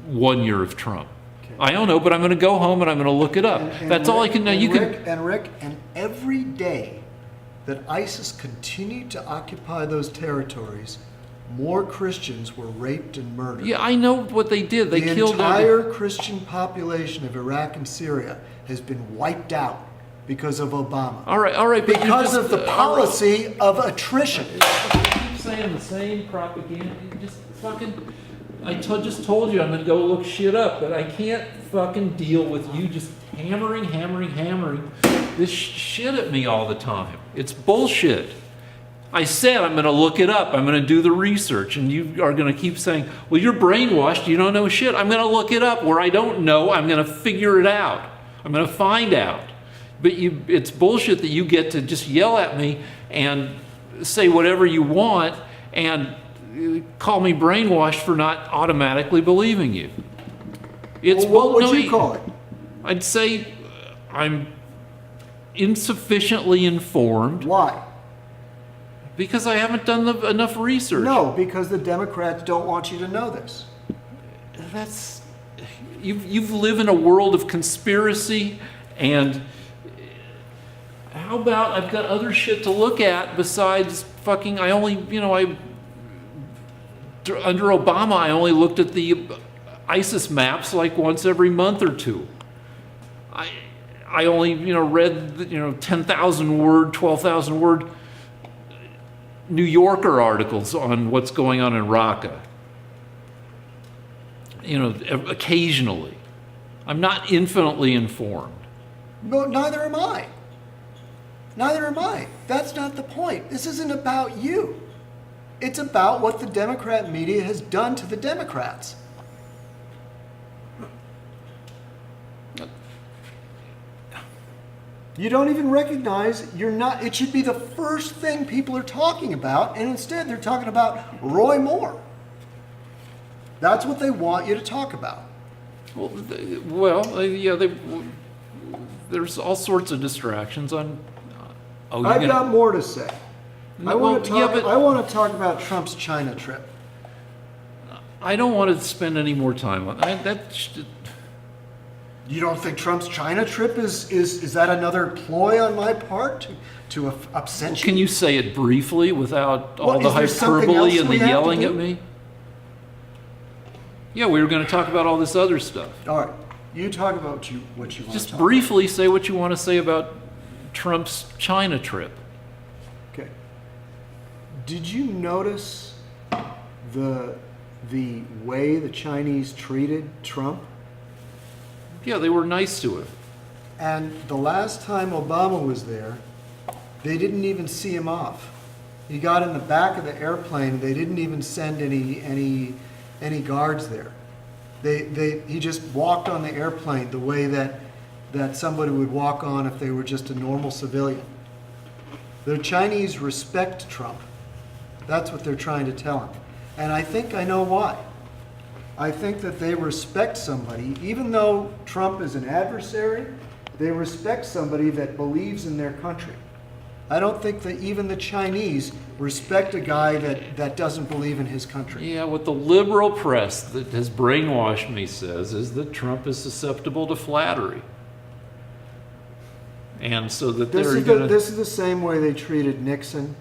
1 year of Trump. Okay. I don't know, but I'm going to go home and I'm going to look it up. That's all I can know. And Rick, every day that ISIS continued to occupy those territories, more Christians were raped and murdered. Yeah, I know what they did. They the killed entire Christian population of Iraq and Syria has been wiped out because of Obama. All right, but because of the policy of attrition. You keep saying the same propaganda. You just fucking. Just told you I'm gonna go look shit up, but I can't fucking deal with you just hammering this shit at me all the time. It's bullshit. I said I'm going to look it up. I'm going to do the research. And you are going to keep saying, well, you're brainwashed. You don't know shit. I'm going to look it up. Where I don't know, I'm going to figure it out. I'm going to find out. But it's bullshit that you get to just yell at me and say whatever you want and call me brainwashed for not automatically believing you. It's what would you call it? I'd say I'm insufficiently informed. Why? Because I haven't done enough research. No, because the Democrats don't want you to know this. You've lived in a world of conspiracy, and how about I've got other shit to look at besides fucking, under Obama I only looked at the ISIS maps like once every month or two. I only, read, 10,000 word, 12,000 word New Yorker articles on what's going on in Raqqa. Occasionally. I'm not infinitely informed. No, neither am I. Neither am I. That's not the point. This isn't about you. It's about what the Democrat media has done to the Democrats. You don't even recognize it should be the first thing people are talking about, and instead they're talking about Roy Moore. That's what they want you to talk about. There's all sorts of distractions on. I've got more to say. I want to talk about Trump's China trip. I don't want to spend any more time on that. You don't think Trump's China trip is that another ploy on my part to upset you? Can you say it briefly without all the hyperbole and the yelling at me? Yeah, we were going to talk about all this other stuff. All right, you talk about what you want to talk Just briefly say what you want to say about Trump's China trip. Okay. Did you notice the way the Chinese treated Trump? Yeah, they were nice to him. And the last time Obama was there, they didn't even see him off. He got in the back of the airplane. They didn't even send any guards there. He just walked on the airplane the way that somebody would walk on if they were just a normal civilian. The Chinese respect Trump. That's what they're trying to tell him. And I think I know why. I think that they respect somebody, even though Trump is an adversary, they respect somebody that believes in their country. I don't think that even the Chinese respect a guy that doesn't believe in his country. Yeah, what the liberal press that has brainwashed me says is that Trump is susceptible to flattery. And so that this is the same way they treated Nixon.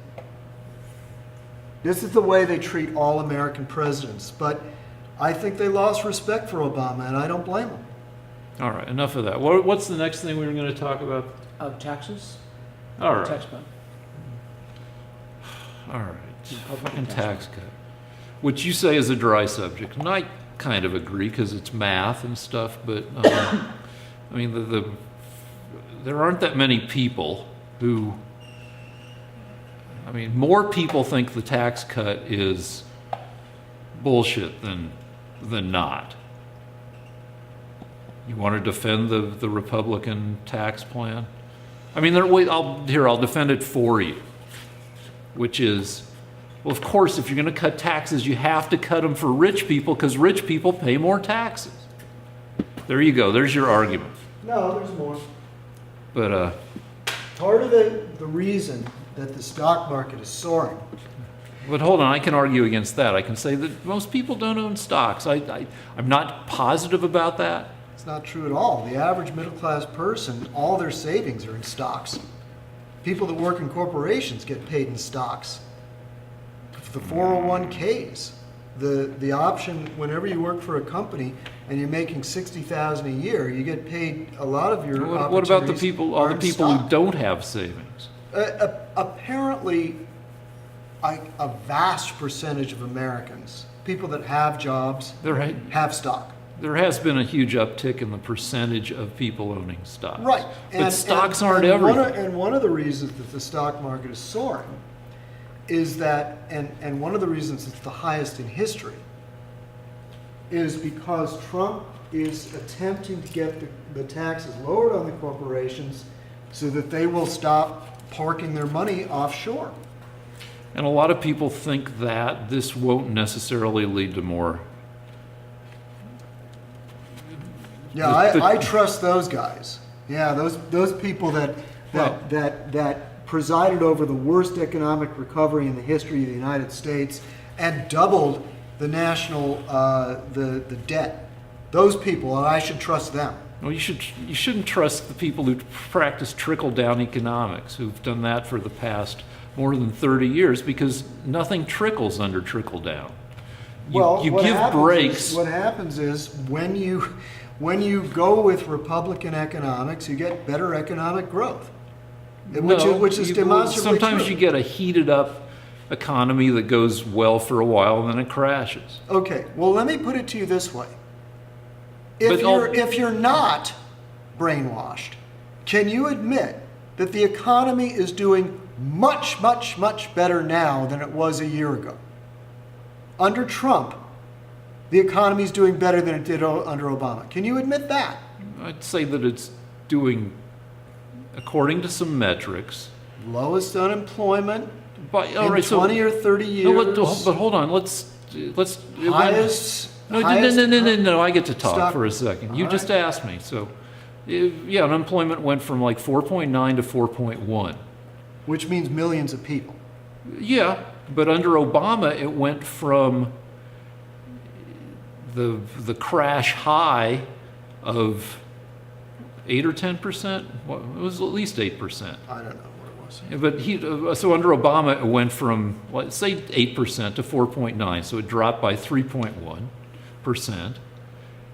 This is the way they treat all American presidents. But I think they lost respect for Obama, and I don't blame them. All right, enough of that. What's the next thing we were going to talk about? Taxes. All right. Tax cut. All right. Fucking tax cut. Which you say is a dry subject. And I kind of agree because it's math and stuff, but I mean, there aren't that many people who. I mean, more people think the tax cut is bullshit than not. You want to defend the Republican tax plan? I mean, I'll defend it for you, which is, well, of course, if you're going to cut taxes, you have to cut them for rich people because rich people pay more taxes. There you go. There's your argument. No, there's more. But part of the reason that the stock market is soaring. But hold on, I can argue against that. I can say that most people don't own stocks. I'm not positive about that. It's not true at all. The average middle-class person, all their savings are in stocks. People that work in corporations get paid in stocks. The 401ks, the option whenever you work for a company and you're making $60,000 a year, you get paid a lot of your What about the opportunities people, are all the in people stock. who don't have savings? Apparently, a vast percentage of Americans, people that have jobs, have stock. There has been a huge uptick in the percentage of people owning stocks. Right. But stocks aren't everything. And one of the reasons that the stock market is soaring is that, and one of the reasons it's the highest in history, is because Trump is attempting to get the taxes lowered on the corporations so that they will stop parking their money offshore. And a lot of people think that this won't necessarily lead to more. Yeah, I trust those guys. Yeah, those people that presided over the worst economic recovery in the history of the United States and doubled the national the debt. Those people, I should trust them. Well, you shouldn't trust the people who practice trickle-down economics, who've done that for the past more than 30 years, because nothing trickles under trickle-down. You give breaks. What happens is when you go with Republican economics, you get better economic growth, which is demonstrably sometimes true. you get a heated-up economy that goes well for a while and then it crashes. Okay, well, let me put it to you this way. If you're not brainwashed, can you admit that the economy is doing much, much, much better now than it was a year ago? Under Trump, the economy is doing better than it did under Obama. Can you admit that? I'd say that it's doing, according to some metrics, lowest unemployment in right, 20 or 30 years. But hold on, let's highest. No, I get to talk for a second. You just asked me. So, yeah, unemployment went from like 4.9 to 4.1. Which means millions of people. Yeah, but under Obama, it went from the crash high of 8 or 10%. Well, it was at least 8%. I don't know what it was. But so under Obama, it went from, let's say, 8% to 4.9. So it dropped by 3.1%,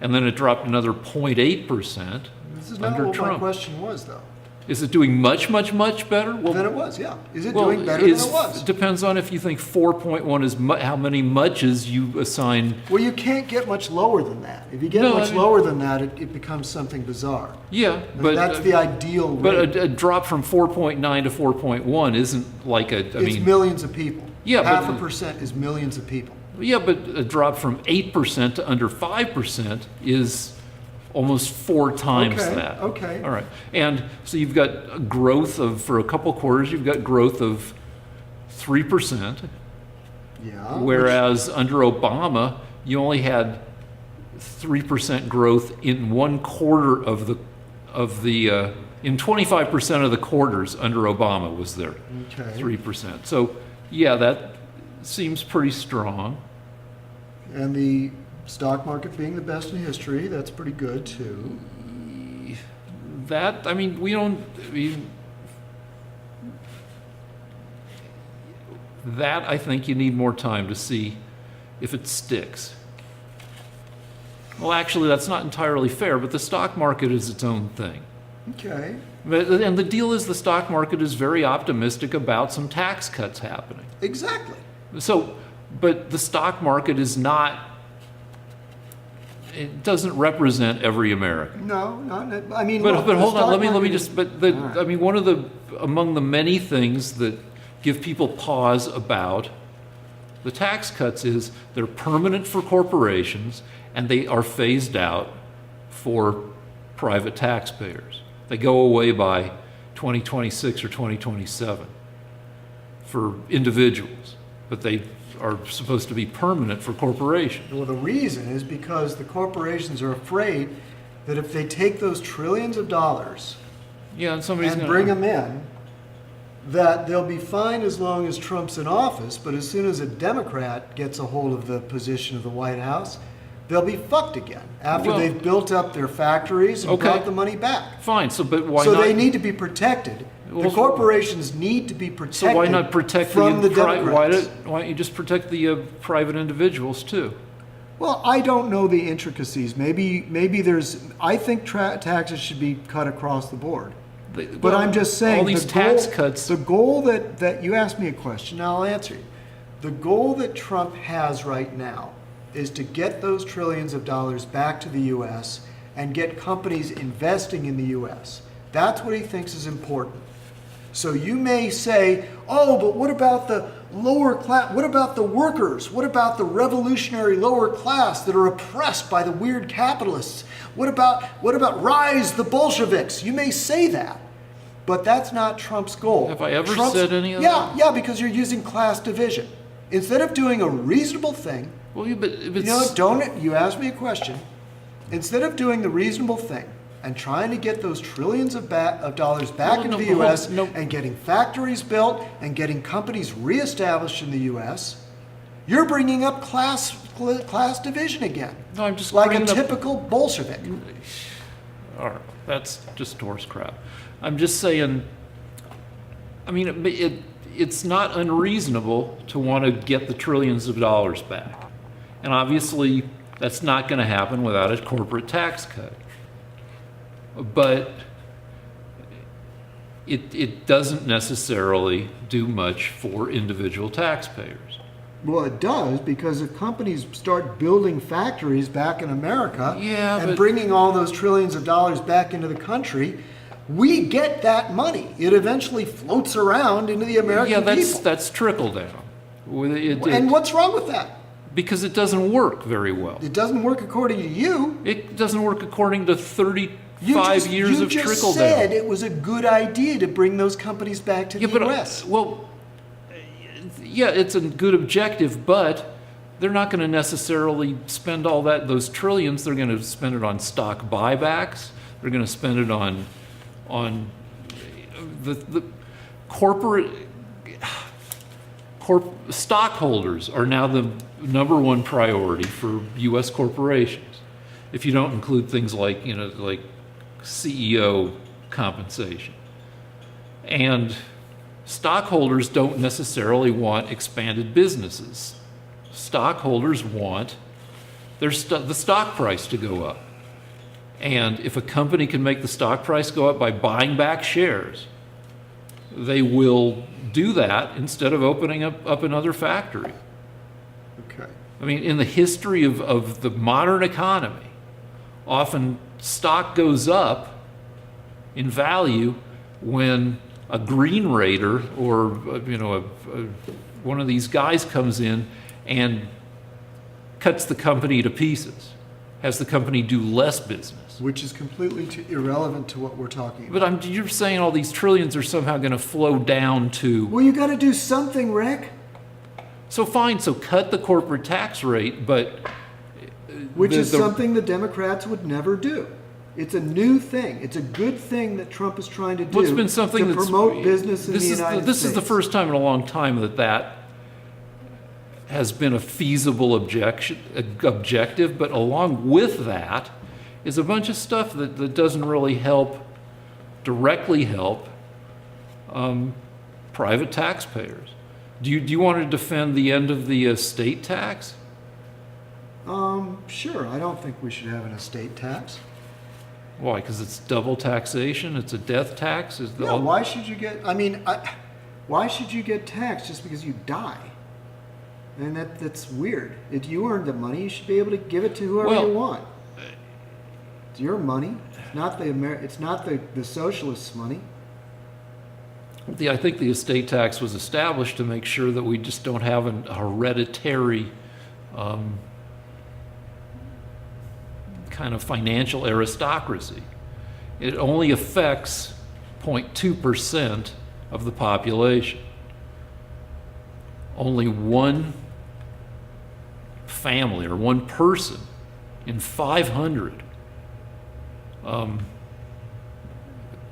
and then it dropped another 0.8%. This is not under what Trump. my question was, though. Is it doing much, much, much better? Well, than it was, yeah. Is it doing better than it was? It depends on if you think 4.1 is how many muches you assign. Well, you can't get much lower than that. If you get lower than that, it becomes something bizarre. Yeah, but that's the ideal rate. But a drop from 4.9 to 4.1 isn't like it's millions of people. Yeah, half a percent is millions of people. Yeah, but a drop from 8% to under 5% is almost 4 times that. Okay. All right. And so you've got a growth of, for a couple quarters, you've got growth of 3%. Yeah. Whereas under Obama, you only had 3% growth in one quarter of the in 25% of the quarters under Obama was there. Okay. 3%. So yeah, that seems pretty strong. And the stock market being the best in history, that's pretty good too. That, that I think you need more time to see if it sticks. Well, actually, that's not entirely fair, but the stock market is its own thing. Okay. And the deal is the stock market is very optimistic about some tax cuts happening. Exactly. So, but the stock market is not, it doesn't represent every American. No, not. But hold on. Let me just. Right. Among the many things that give people pause about the tax cuts is they're permanent for corporations and they are phased out for private taxpayers. They go away by 2026 or 2027 for individuals, but they are supposed to be permanent for corporations. Well, the reason is because the corporations are afraid that if they take those trillions of dollars and bring them in, that they'll be fine as long as Trump's in office, but as soon as a Democrat gets a hold of the position of the White House, they'll be fucked again after they've built up their factories and brought the money back. Fine, but why not? So they need to be protected, The corporations need to be protected. So why not protect from the Democrats? Why don't you just protect the private individuals too? Well, I don't know the intricacies. Maybe there's. I think taxes should be cut across the board. But I'm just saying, all these tax cuts. The goal that you asked me a question, now I'll answer you. The goal that Trump has right now is to get those trillions of dollars back to the U.S. and get companies investing in the U.S. That's what he thinks is important. So you may say, oh, but what about the lower class? What about the workers? What about the revolutionary lower class that are oppressed by the weird capitalists? What about rise the Bolsheviks? You may say that, but that's not Trump's goal. Have I ever said any of that? Yeah, because you're using class division. Instead of doing a reasonable thing, well, but you asked me a question. Instead of doing the reasonable thing and trying to get those trillions of dollars back into the U.S. and getting factories built and getting companies reestablished in the U.S., you're bringing up class division again. No, I'm just like a typical Bolshevik. All right, that's just horse crap. I'm just saying. I mean, it's not unreasonable to want to get the trillions of dollars back, and obviously that's not going to happen without a corporate tax cut. But it doesn't necessarily do much for individual taxpayers. Well, it does, because if companies start building factories back in America and bringing all those trillions of dollars back into the country, we get that money. It eventually floats around into the American people. Yeah, that's trickle down. And what's wrong with that? Because it doesn't work very well. It doesn't work according to you. It doesn't work according to 35 years of trickle down. You just said it was a good idea to bring those companies back to the U.S. Yeah, it's a good objective, but they're not going to necessarily spend all those trillions. They're going to spend it on stock buybacks. They're going to spend it on the corporate stockholders are now the number one priority for U.S. corporations. If you don't include things like CEO compensation. And stockholders don't necessarily want expanded businesses. Stockholders want the stock price to go up. And if a company can make the stock price go up by buying back shares, they will do that instead of opening up another factory. Okay. I mean, in the history of the modern economy, often stock goes up in value when a green raider or one of these guys comes in and cuts the company to pieces, has the company do less business. Which is completely irrelevant to what we're talking about. But you're saying all these trillions are somehow going to flow down to... Well, you got to do something, Rick. So fine, so cut the corporate tax rate, but... Which is something the Democrats would never do. It's a new thing. It's a good thing that Trump is trying to do to promote business in the United States. This is the first time in a long time that has been a feasible objective, but along with that is a bunch of stuff that doesn't really directly help private taxpayers. Do you want to defend the end of the estate tax? Sure. I don't think we should have an estate tax. Why? Because it's double taxation? It's a death tax? Why should you get... why should you get taxed just because you die? And that's weird. If you earned the money, you should be able to give it to whoever you want. It's your money. It's not the socialists' money. I think the estate tax was established to make sure that we just don't have a hereditary kind of financial aristocracy. It only affects 0.2% of the population. Only one family or one person in 500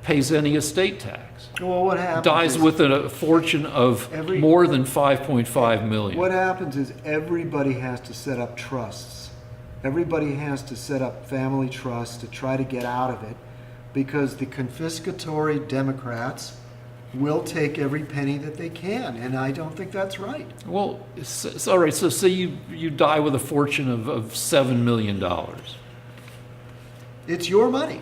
pays any estate tax. Well, what happens? Dies with a fortune of more than $5.5 million. What happens is everybody has to set up trusts. Everybody has to set up family trusts to try to get out of it, because the confiscatory Democrats will take every penny that they can, and I don't think that's right. Well, all right, so say you die with a fortune of $7 million. It's your money.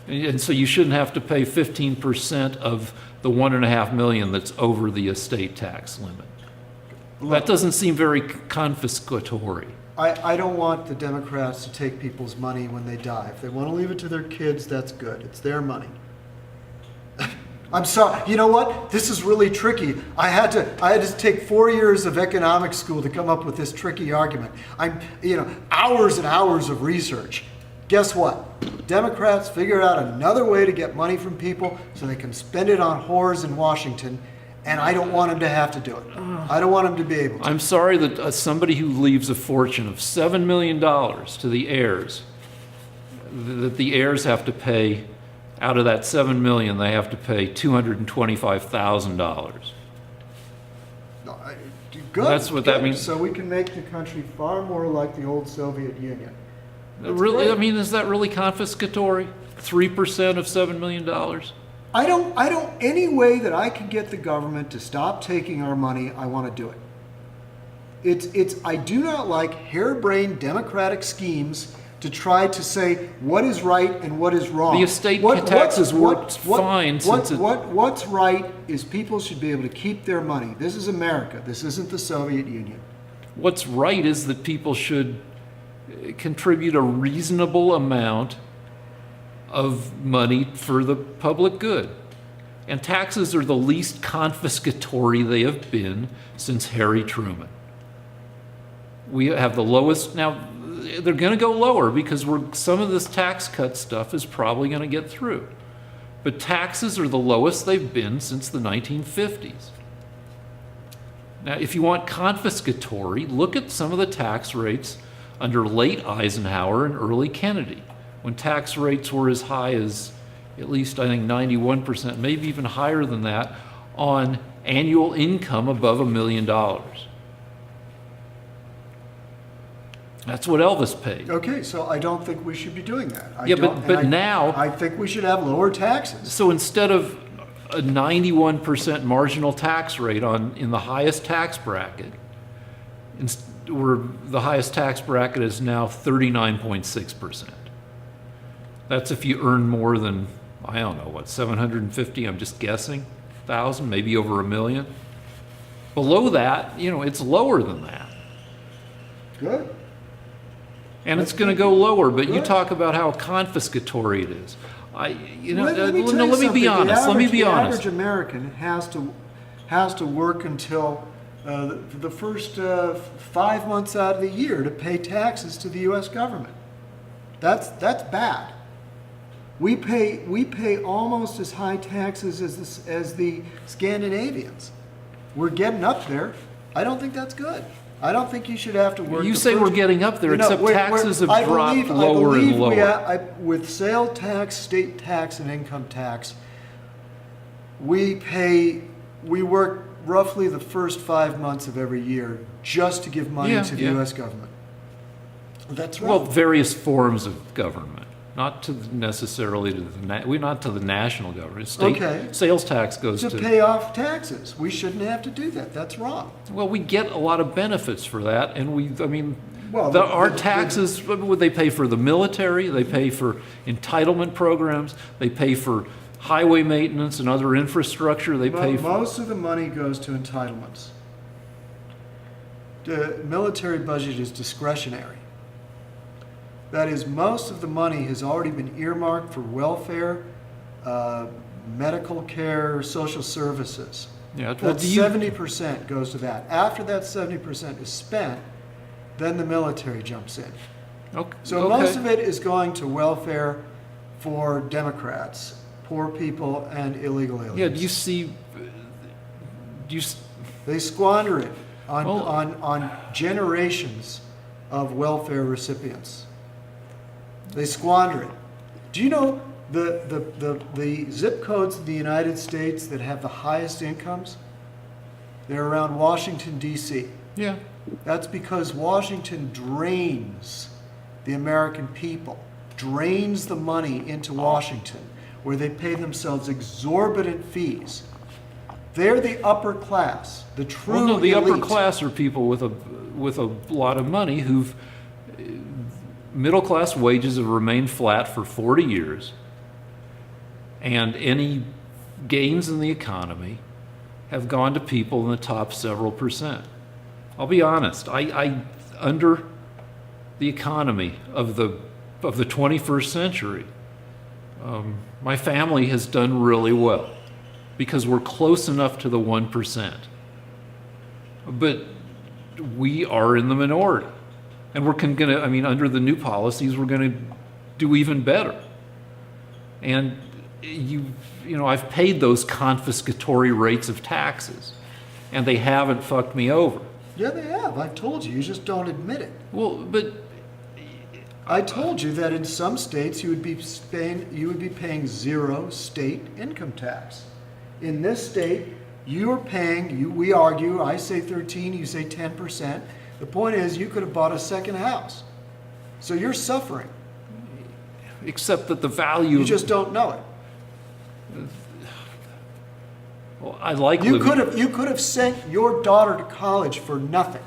And so you shouldn't have to pay 15% of the $1.5 million that's over the estate tax limit. That doesn't seem very confiscatory. I don't want the Democrats to take people's money when they die. If they want to leave it to their kids, that's good. It's their money. I'm sorry. You know what? This is really tricky. I had to take 4 years of economics school to come up with this tricky argument. Hours and hours of research. Guess what? Democrats figured out another way to get money from people so they can spend it on whores in Washington, and I don't want them to have to do it. I don't want them to be able to. I'm sorry that somebody who leaves a fortune of $7 million to the heirs, that the heirs have to pay, out of that $7 million, they have to pay $225,000. Good. That's what that means. So we can make the country far more like the old Soviet Union. Really? Great. I mean, is that really confiscatory? 3% of $7 million? Any way that I can get the government to stop taking our money, I want to do it. I do not like harebrained democratic schemes to try to say what is right and what is wrong. The estate taxes worked fine since what's right is people should be able to keep their money. This is America. This isn't the Soviet Union. What's right is that people should contribute a reasonable amount of money for the public good. And taxes are the least confiscatory they have been since Harry Truman. We have the lowest, now they're going to go lower because some of this tax cut stuff is probably going to get through. But taxes are the lowest they've been since the 1950s. Now, if you want confiscatory, look at some of the tax rates under late Eisenhower and early Kennedy, when tax rates were as high as at least, I think, 91%, maybe even higher than that, on annual income above $1 million. That's what Elvis paid. Okay, so I don't think we should be doing that. Now I think we should have lower taxes. So instead of a 91% marginal tax rate in the highest tax bracket, the highest tax bracket is now 39.6%. That's if you earn more than, I don't know, what, 750, I'm just guessing, thousand, maybe over $1 million. Below that, it's lower than that. Good. And it's going to go lower, but you talk about how confiscatory it is. Let me be honest. The average American has to work until the first 5 months out of the year to pay taxes to the U.S. government. That's bad. We pay almost as high taxes as the Scandinavians. We're getting up there. I don't think that's good. I don't think you should have to work. You say we're getting up there, except taxes have dropped lower and lower. With sales tax, state tax, and income tax, we work roughly the first 5 months of every year just to give money to the U.S. government. That's right. Well, various forms of government, not necessarily to the national government. Sales tax goes to pay off taxes. We shouldn't have to do that. That's wrong. Well, we get a lot of benefits for that, and our taxes. They pay for the military. They pay for entitlement programs. They pay for highway maintenance and other infrastructure. Most of the money goes to entitlements. The military budget is discretionary. That is, most of the money has already been earmarked for welfare, medical care, social services. Yeah, well, 70% goes to that. After that 70% is spent, then the military jumps in. Okay. So most of it is going to welfare for Democrats, poor people, and illegal aliens. Yeah, They squander it on generations of welfare recipients. They squander it. Do you know the zip codes of the United States that have the highest incomes? They're around Washington, D.C. Yeah. That's because Washington drains the American people, drains the money into Washington, where they pay themselves exorbitant fees. They're the upper class, the true Well, no, the upper elite. class are people with a lot of money who've middle class wages have remained flat for 40 years, and any gains in the economy have gone to people in the top several percent. I'll be honest, I under the economy of the 21st century, my family has done really well because we're close enough to the 1%. But we are in the minority. And we're gonna, I mean, under the new policies, we're gonna do even better. And you know, I've paid those confiscatory rates of taxes, and they haven't fucked me over. Yeah, they have. I've told you. You just don't admit it. Well, but I told you that in some states you would be paying zero state income tax. In this state, you are paying. We argue. I say 13. You say 10%. The point is, you could have bought a second house, so you're suffering. except that the value. You just don't know it. Well, I like You living. could have sent your daughter to college for nothing.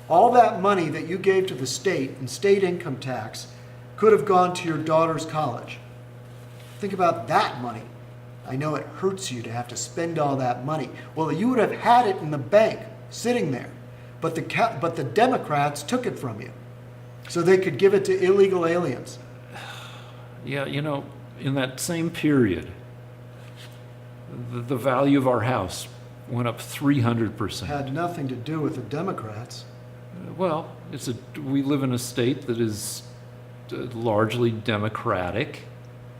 All that money that you gave to the state in state income tax could have gone to your daughter's college. Think about that money. I know it hurts you to have to spend all that money. Well, you would have had it in the bank, sitting there, but the Democrats took it from you, so they could give it to illegal aliens. Yeah, you know, in that same period, the value of our house went up 300%. Had nothing to do with the Democrats. Well, we live in a state that is largely democratic.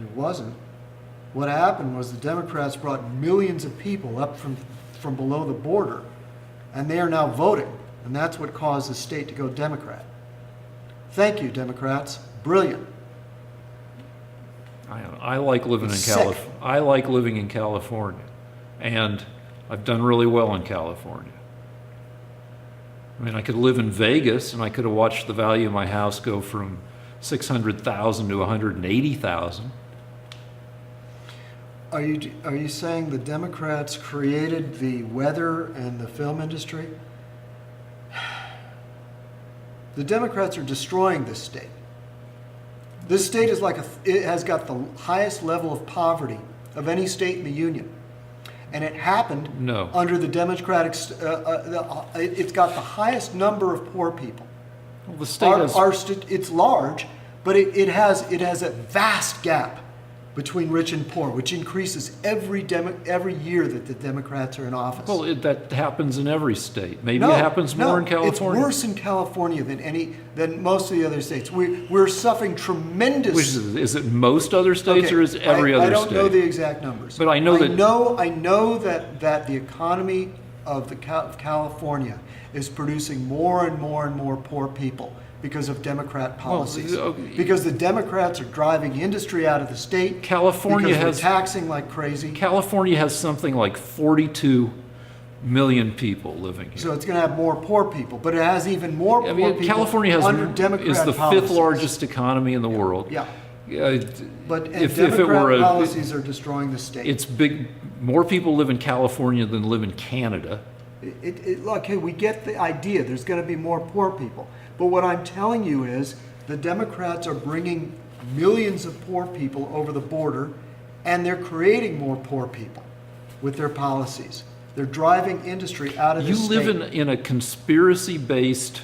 It wasn't. What happened was the Democrats brought millions of people up from below the border, and they are now voting, and that's what caused the state to go Democrat. Thank you, Democrats. Brilliant. I like living in Sick. California. I like living in California, and I've done really well in California. I mean, I could live in Vegas, and I could have watched the value of my house go from $600,000 to $180,000. Are you saying the Democrats created the weather and the film industry? The Democrats are destroying this state. This state is it has got the highest level of poverty of any state in the union. And it happened No. under the Democratic, it's got the highest number of poor people. Well, the state has. It's large, but it has a vast gap between rich and poor, which increases every year that the Democrats are in office. Well, that happens in every state. Maybe No, it happens more in It's California. worse in California than most of the other states. We're suffering tremendous. Which is it most other states, Okay, or is every other I don't state? know the exact numbers, But I know that- I know that the economy of California is producing more and more and more poor people because of Democrat policies. Because the Democrats are driving industry out of the state. California because has- they're taxing like crazy. California has something like 42 million people living here. So it's going to have more poor people, but it has even more poor I mean, people California under Democrat is the policies. fifth largest economy in the world. Yeah, but if Democrat it were policies are destroying the state. it's big. More people live in California than live in Canada. Look, hey, we get the idea. There's going to be more poor people. But what I'm telling you is the Democrats are bringing millions of poor people over the border, and they're creating more poor people with their policies. They're driving industry out of the You state. live in a conspiracy-based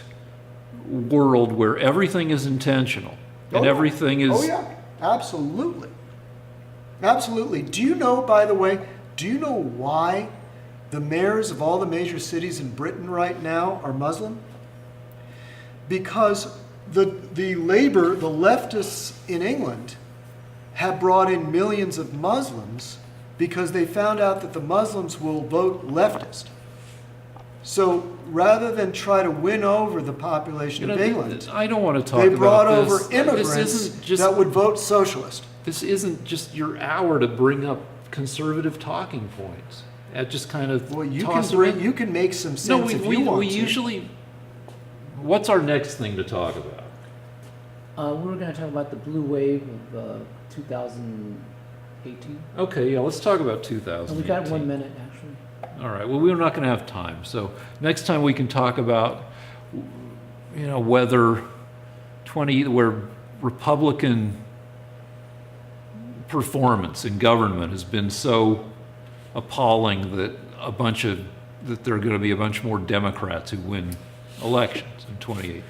world where everything is intentional and everything is. Oh, yeah. Absolutely. Absolutely. Do you know, by the way, why the mayors of all the major cities in Britain right now are Muslim? Because the leftists in England have brought in millions of Muslims because they found out that the Muslims will vote leftist. So rather than try to win over the population of England, I don't want to talk they about brought this. over immigrants This isn't just, that would vote socialist. This isn't just your hour to bring up conservative talking points. Just kind of Well, toss them in. you can make some sense No, if you want we to. usually. What's our next thing to talk about? We're going to talk about the blue wave of 2018. Okay, yeah, let's talk about And 2018. we got 1 minute, actually. All right. Well, we're not going to have time. So next time we can talk about, whether where Republican performance in government has been so appalling that there are going to be a bunch more Democrats who win elections in 2018.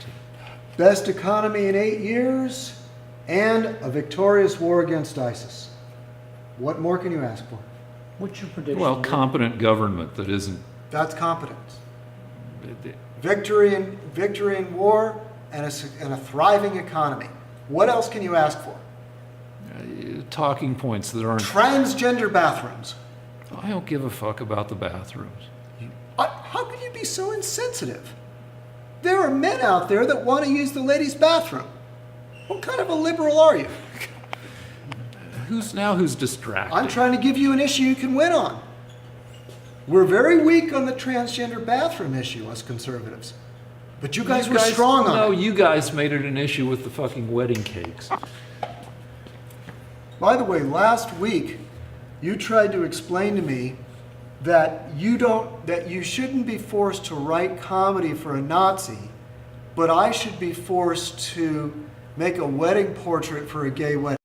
Best economy in 8 years and a victorious war against ISIS. What more can you ask for? What's your prediction? Well, competent government that isn't. That's competence. Victory in war and a thriving economy. What else can you ask for? Talking points that aren't. Transgender bathrooms. I don't give a fuck about the bathrooms. How can you be so insensitive? There are men out there that want to use the ladies' bathroom. What kind of a liberal are you? Who's distracted? I'm trying to give you an issue you can win on. We're very weak on the transgender bathroom issue, us conservatives. But you guys were strong on it. No, you guys made it an issue with the fucking wedding cakes. By the way, last week, you tried to explain to me that you shouldn't be forced to write comedy for a Nazi, but I should be forced to make a wedding portrait for a gay wedding.